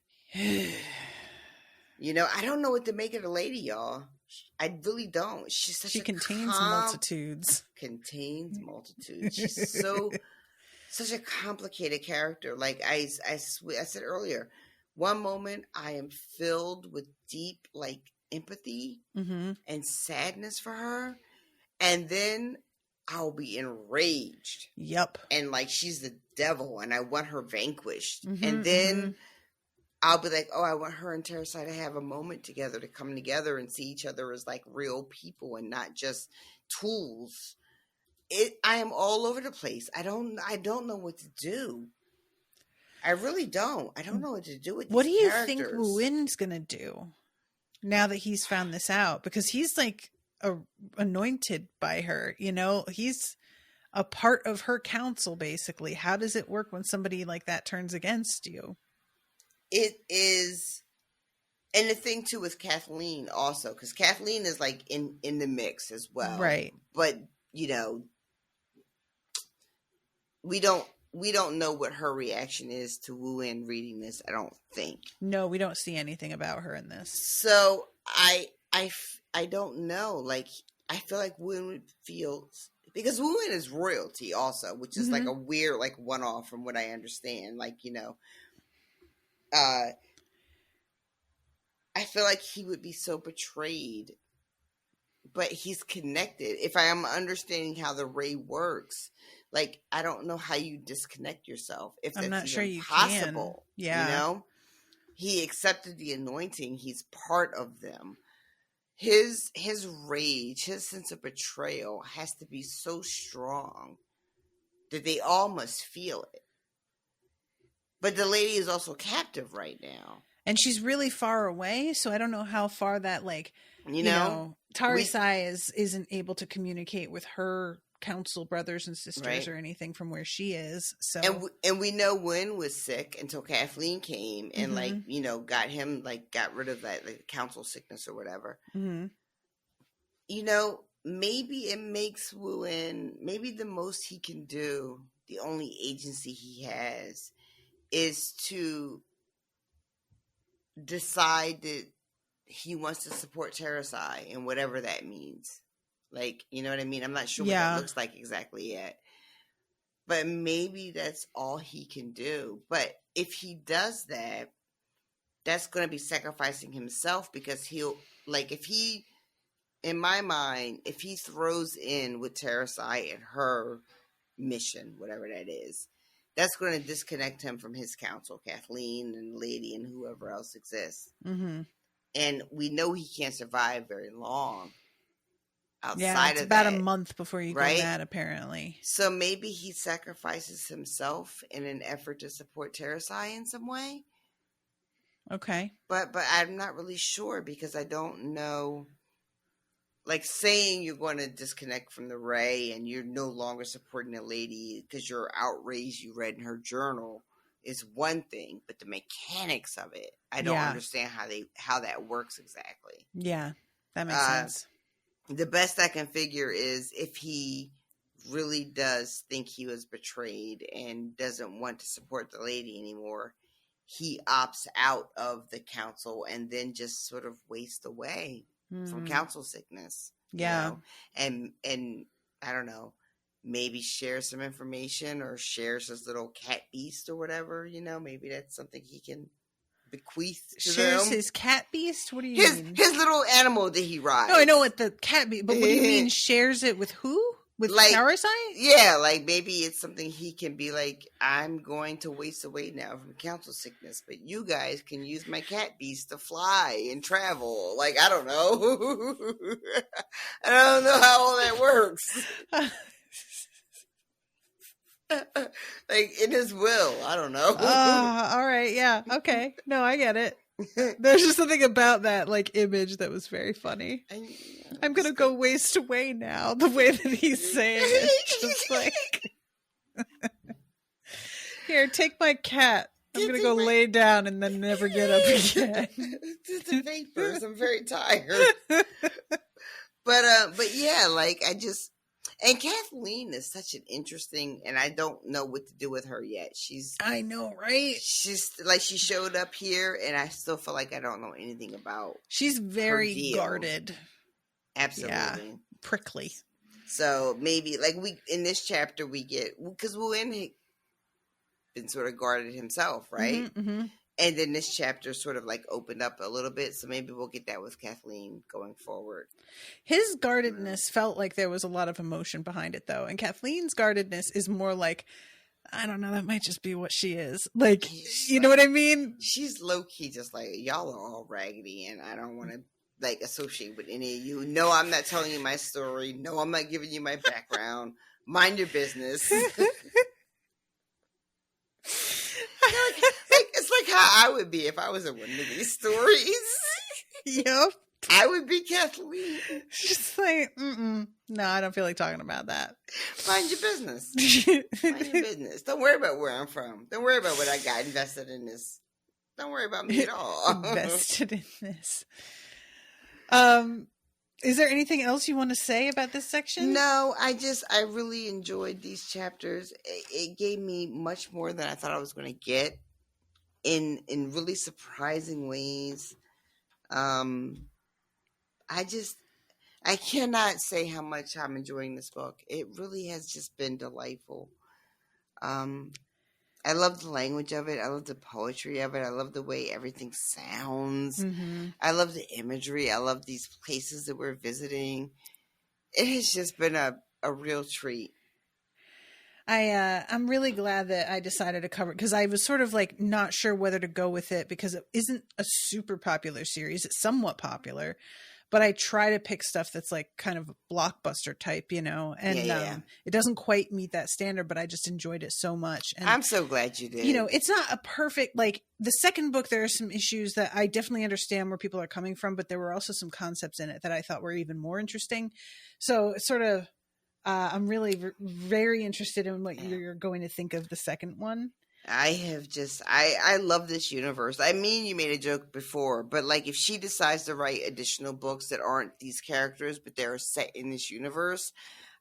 You know, I don't know what to make of the lady, y'all. I really don't. She contains multitudes. Contains multitudes. She's such a complicated character. Like I said earlier, one moment I am filled with deep like empathy and sadness for her, and then I'll be enraged. Yep. And like she's the devil, and I want her vanquished, and then. I'll be like, oh, I want her and Tarisai to have a moment together, to come together and see each other as like real people and not just tools. I am all over the place. I don't know what to do. I really don't. I don't know what to do with these What do you characters. think Wu-In's gonna do now that he's found this out? Because he's like anointed by her, you know? He's a part of her council, basically. How does it work when somebody like that turns against you? It is, and the thing too with Kathleen also, because Kathleen is like in the mix as well, right? But you know, we don't we don't know what her reaction is to Wu-En reading this. I don't think. No, we don't see anything about her in this. So I don't know. Like, I feel like Wu-En would feel, because Wu-En is royalty also, which is like a weird, like, one-off from what I understand. Like, you know, I feel like he would be so betrayed, but he's connected. If I am understanding how the Ray works, like, I don't know how you disconnect yourself. If that's I'm not sure you possible, can. Yeah. You know, he accepted the anointing. He's part of them. His rage, his sense of betrayal has to be so strong that they all must feel it. But the lady is also captive right now. And she's really far away, so I don't know how far that, like, you know Tarisai isn't able to communicate with her council brothers and sisters or anything from where she is. So and we know Wen was sick until Kathleen came and like, you know, got rid of that, like, council sickness or whatever. You know, maybe it makes Wu-En, maybe the most he can do, the only agency he has, is to decide that he wants to support Tarisai and whatever that means. Like, you know what I mean? I'm not sure what that looks like exactly yet. But maybe that's all he can do. But if he does that, that's going to be sacrificing himself, because he'll, like, if he, in my mind, if he throws in with Tarisai and her mission, whatever that is, that's going to disconnect him from his council, Kathleen and Lady and whoever else exists. And we know he can't survive very long outside it's of about that, a month before you go mad, apparently. So maybe he sacrifices himself in an effort to support Tarisai in some way. Okay. But I'm not really sure, because I don't know. Like, saying you're going to disconnect from the Ray and you're no longer supporting the lady because you're outraged you read in her journal is one thing, but the mechanics of it, I don't understand how that works exactly. Yeah, that makes sense. The best I can figure is if he really does think he was betrayed and doesn't want to support the lady anymore, he opts out of the council and then just sort of wastes away from council sickness. Yeah. You know? And I don't know, maybe share some information or shares his little cat beast or whatever, you know, maybe that's something he can bequeath to shares them. His cat beast? What do you mean? His little animal that he rides. No, I know what the cat beast, but what do you mean shares it with who? With, like, Tarisai? Yeah, like, maybe it's something he can be like, I'm going to waste away now from council sickness, but you guys can use my cat beast to fly and travel. Like, I don't know. I don't know how all that works. Like, in his will. I don't know. All right. Yeah. Okay. No, I get it. There's just something about that, like, image that was very funny. I'm gonna go waste away now. The way that he's saying it, just like, here, take my cat. I'm gonna go lay down and then never get up again. The vapors. I'm very tired. But yeah, like, and Kathleen is such an interesting, and I don't know what to do with her yet. I know, right? She's like, she showed up here, and I still feel like I don't know anything about. She's very guarded. Absolutely. Yeah. Prickly. So maybe, like, in this chapter we get, because Wu-En had been sort of guarded himself, right? And then this chapter sort of, like, opened up a little bit, so maybe we'll get that with Kathleen going forward. His guardedness felt like there was a lot of emotion behind it, though. And Kathleen's guardedness is more like, I don't know, that might just be what she is. Like, you know what I mean? She's low-key just like, y'all are all raggedy, and I don't want to, like, associate with any of you. No, I'm not telling you my story. No, I'm not giving you my background. Mind your business. Like, it's like how I would be if I was in one of these stories. Yep. I would be Kathleen. Just like, no, I don't feel like talking about that. Mind your business. Mind your business. Don't worry about where I'm from. Don't worry about what I got invested in this. Don't worry about me at all. Invested in this. Is there anything else you want to say about this section? No, I really enjoyed these chapters. It gave me much more than I thought I was going to get in really surprising ways. I cannot say how much I'm enjoying this book. It really has just been delightful. I love the language of it. I love the poetry of it. I love the way everything sounds. Mm-hmm. I love the imagery. I love these places that we're visiting. It has just been a real treat. I'm really glad that I decided to cover it because I was sort of like not sure whether to go with it because it isn't a super popular series. It's somewhat popular, but I try to pick stuff that's like kind of blockbuster type, you know, and it doesn't quite meet that standard, but I just enjoyed it so much. And I'm so glad you did. You know, it's not a perfect, like the second book, there are some issues that I definitely understand where people are coming from, but there were also some concepts in it that I thought were even more interesting. So it's sort of, I'm really very interested in what you're going to think of the second one. I love this universe. I mean, you made a joke before, but like if she decides to write additional books that aren't these characters, but they're set in this universe,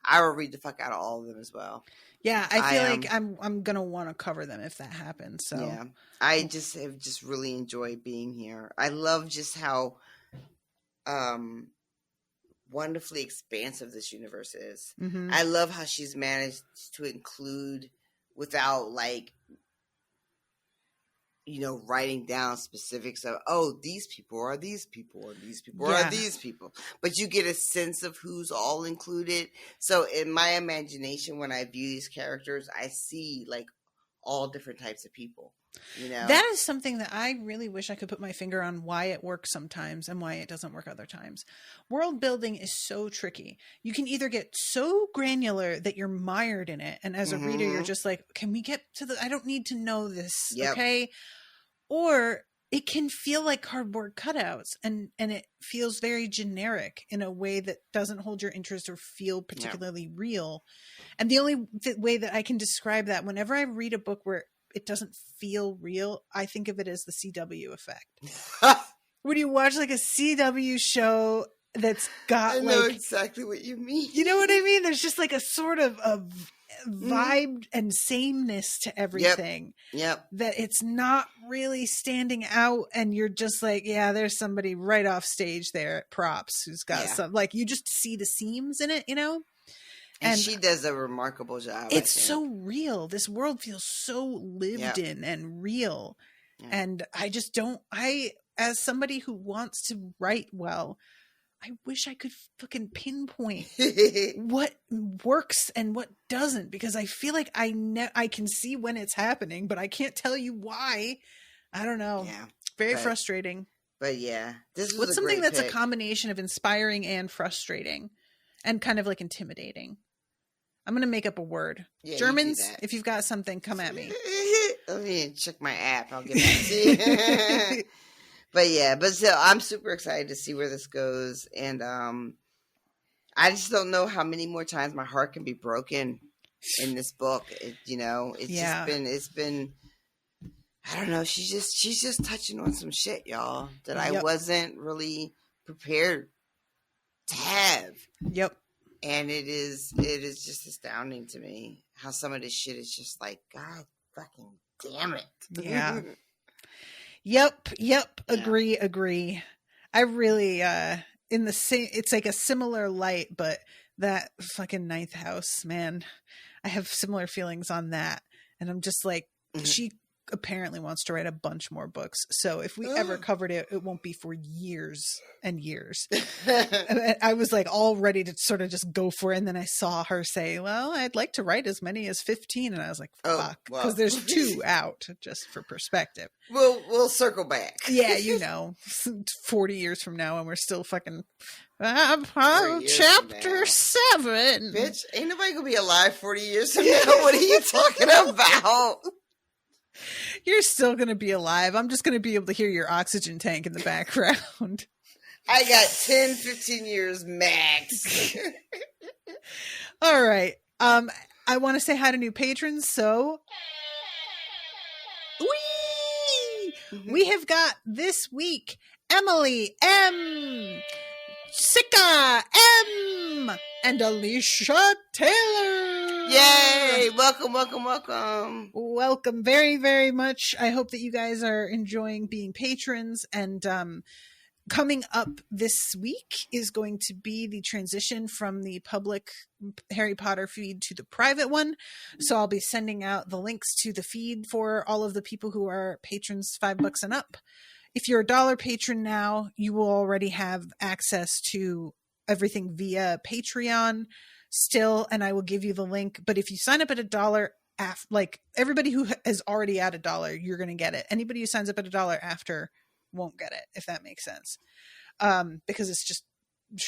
I will read the fuck out of all of them as well. Yeah, I feel like I'm going to want to cover them if that happens. So yeah, I just have just really enjoyed being here. I love just how wonderfully expansive this universe is. Mm-hmm. I love how she's managed to include without like, you know, writing down specifics of, oh, these people are these people, and these people are these people. But you get a sense of who's all included. So in my imagination, when I view these characters, I see like all different types of people, you know? That is something that I really wish I could put my finger on why it works sometimes and why it doesn't work other times. World building is so tricky. You can either get so granular that you're mired in it. And as a reader, you're just like, can we get to I don't need to know this. Yep. Okay. Or it can feel like cardboard cutouts and it feels very generic in a way that doesn't hold your interest or feel particularly real. And the only way that I can describe that, whenever I read a book where it doesn't feel real, I think of it as the CW effect. When you watch like a CW show that's got I know like, exactly what you mean. You know what I mean? There's just like a sort of a vibe and sameness to everything. Yep. That it's not really standing out, and you're just like, yeah, there's somebody right off stage there at props who's got some, like, you just see the seams in it, you know? And she does a remarkable job. It's so real. This world feels so lived in and real. Yeah. And I just don't, as somebody who wants to write well, I wish I could fucking pinpoint what works and what doesn't, because I feel like I can see when it's happening, but I can't tell you why. I don't know. Yeah. Very frustrating. But yeah, this was what's something that's pick. A combination of inspiring and frustrating and kind of like intimidating. I'm going to make up a word. Yeah, Germans, if you've got something, come at me. Let me check my app. I'll get back to you. But still, I'm super excited to see where this goes. And I just don't know how many more times my heart can be broken in this book. It's been, I don't know. She's just touching on some shit, y'all, that I wasn't really prepared to have. Yep. And it is just astounding to me how some of this shit is just like, God fucking damn it. Yeah. Yep. Yeah. Agree. I really, in the same, it's like a similar light, but that fucking ninth house, man, I have similar feelings on that. And I'm just like, she apparently wants to write a bunch more books. So if we ever covered it, it won't be for years and years. And I was like all ready to sort of just go for it. And then I saw her say, well, I'd like to write as many as 15. And I was like, fuck, because there's 2 out, just for perspective. We'll circle back. Yeah, 40 years from now, and we're still fucking chapter 7. Bitch, ain't nobody gonna be alive 40 years from now. What are you talking about? You're still going to be alive. I'm just going to be able to hear your oxygen tank in the background. I got 10, 15 years max. All right. I want to say hi to new patrons. So we have got this week Emily M, 6 Micah M. and Alicia Taylor. Yay! Welcome, welcome, welcome. Welcome very, very much. I hope that you guys are enjoying being patrons. And coming up this week is going to be the transition from the public Harry Potter feed to the private one. So I'll be sending out the links to the feed for all of the people who are patrons $5 and up. If you're a $1 patron now, you will already have access to everything via Patreon still, and I will give you the link. But if you sign up at $1, like everybody who is already at $1, you're going to get it. Anybody who signs up at $1 after won't get it, if that makes sense. Because it's just,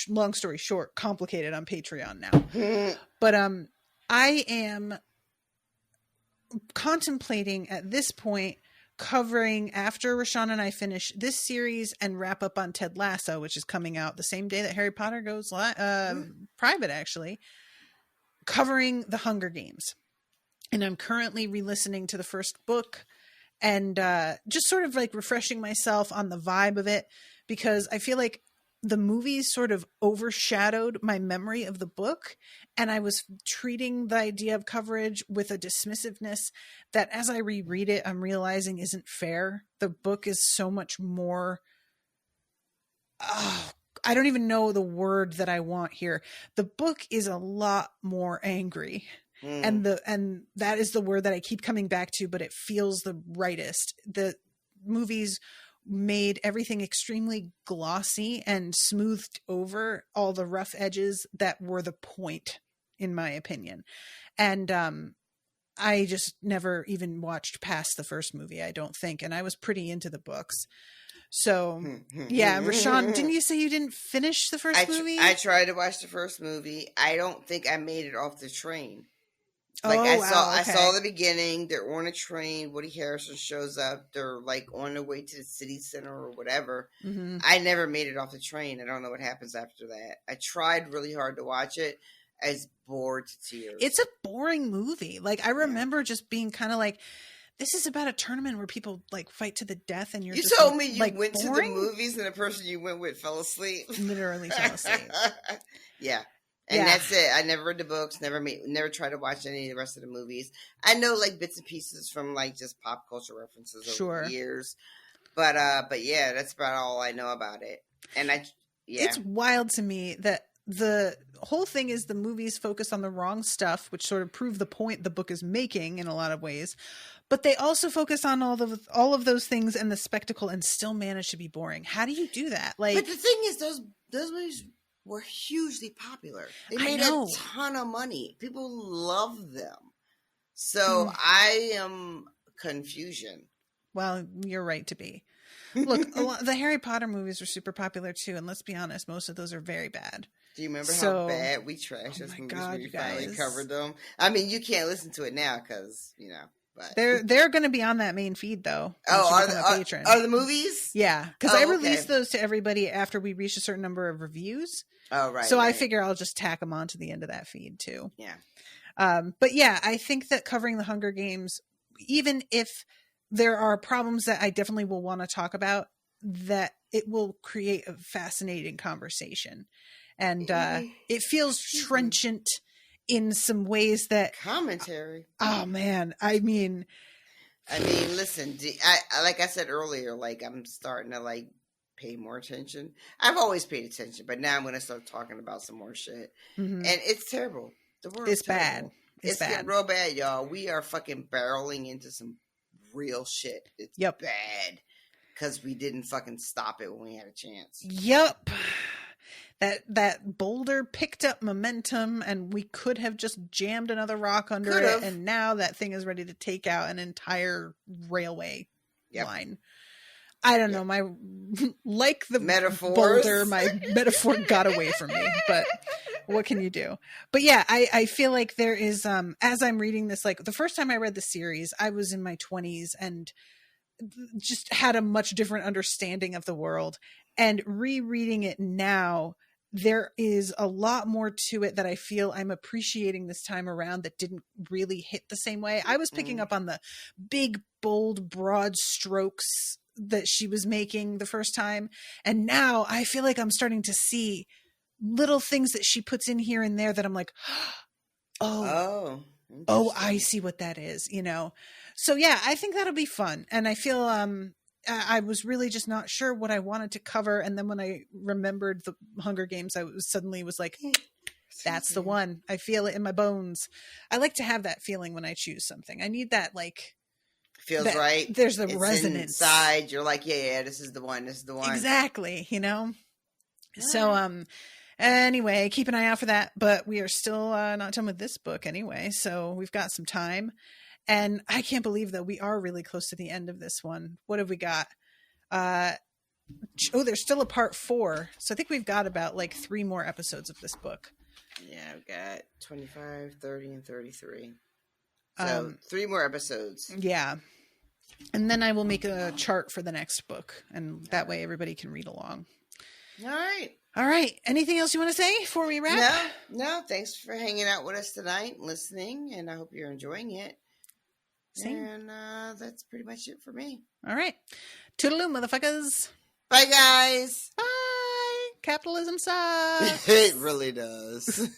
long story short, complicated on Patreon now. But I am contemplating at this point covering, after Rashawn and I finish this series and wrap up on Ted Lasso, which is coming out the same day that Harry Potter goes private, actually, covering the Hunger Games. And I'm currently re-listening to the first book and just sort of like refreshing myself on the vibe of it, because I feel like the movies sort of overshadowed my memory of the book, and I was treating the idea of coverage with a dismissiveness that as I reread it, I'm realizing isn't fair. The book is so much more, I don't even know the word that I want here. The book is a lot more angry. And that is the word that I keep coming back to, but it feels the rightest. The movies made everything extremely glossy and smoothed over all the rough edges that were the point, in my opinion. And I just never even watched past the first movie, I don't think. And I was pretty into the books. So, yeah, Rashawn, didn't you say you didn't finish the first movie? I tried to watch the first movie. I don't think I made it off the train. Like I saw the beginning. They're on a train. Woody Harrelson shows up. They're like on their way to the city center or whatever. Mm-hmm. I never made it off the train. I don't know what happens after that. I tried really hard to watch it. I was bored to tears. It's a boring movie. Like I remember just being kind of like, this is about a tournament where people like fight to the death, and you just told me you like, went boring? To the movies and the person you went with fell asleep. Literally fell asleep. Yeah. And that's it. I never read the books, never tried to watch any of the rest of the movies. I know like bits and pieces from like just pop culture references over the years. But yeah, that's about all I know about it. And it's wild to me that the whole thing is the movies focus on the wrong stuff, which sort of prove the point the book is making in a lot of ways. But they also focus on all of those things and the spectacle and still manage to be boring. How do you do that? Like, but the thing is, those movies were hugely popular. They made a ton of money. People love them. So I am confusion. Well, you're right to be. Look, the Harry Potter movies were super popular too, and let's be honest, most of those are very bad. Do you remember how bad we trashed those movies when we finally covered them? I mean, you can't listen to it now because, you know. But they're going to be on that main feed though. Are the movies? Yeah, because I release those to everybody after we reach a certain number of reviews. Oh, right. So I figure I'll just tack them on to the end of that feed too. Yeah. But yeah, I think that covering the Hunger Games, even if there are problems that I definitely will want to talk about, that it will create a fascinating conversation. And it feels trenchant in some ways that commentary. Oh man. I mean, listen, I like I said earlier, like I'm starting to like pay more attention. I've always paid attention, but now I'm going to start talking about some more shit. Mm-hmm. And it's terrible. The world is bad. It's getting real bad, y'all. We are fucking barreling into some real shit. It's bad because we didn't fucking stop it when we had a chance. Yep. That boulder picked up momentum, and we could have just jammed another rock under it, and now that thing is ready to take out an entire railway line. I don't know, my like the metaphors. Boulder, my metaphor got away from me, but what can you do? But yeah, I feel like there is, as I'm reading this, like the first time I read the series, I was in my 20s and just had a much different understanding of the world, and rereading it now, there is a lot more to it that I feel I'm appreciating this time around that didn't really hit the same way. I was picking up on the big, bold, broad strokes that she was making the first time. And now I feel like I'm starting to see little things that she puts in here and there that I'm like, oh, I see what that is, you know? So yeah, I think that'll be fun. And I feel, I was really just not sure what I wanted to cover. And then when I remembered the Hunger Games, I suddenly was like, that's the one. I feel it in my bones. I like to have that feeling when I choose something. I need that, like, feels that, right. There's the it's resonance inside. You're like, yeah, this is the one. This is the one. Exactly. You know? Right. So, anyway, keep an eye out for that, but we are still not done with this book anyway. So we've got some time, and I can't believe that we are really close to the end of this one. What have we got? There's still a part 4. So I think we've got about like 3 more episodes of this book. Yeah, I've got 25, 30, and 33. So 3 more episodes. Yeah. And then I will make a chart for the next book, and that way everybody can read along. All right. Anything else you want to say before we wrap? No. Thanks for hanging out with us tonight, listening, and I hope you're enjoying it. Same. And that's pretty much it for me. All right. Toodaloo, motherfuckers. Bye, guys. Bye. Capitalism sucks. It really does.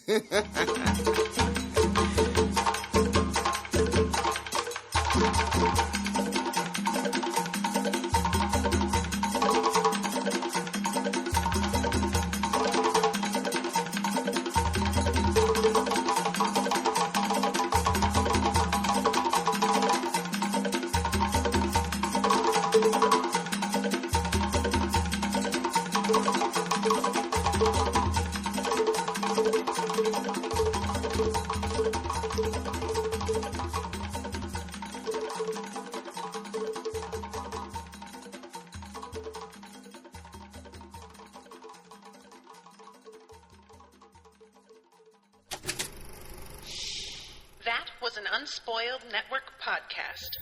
That was an Unspoiled Network podcast.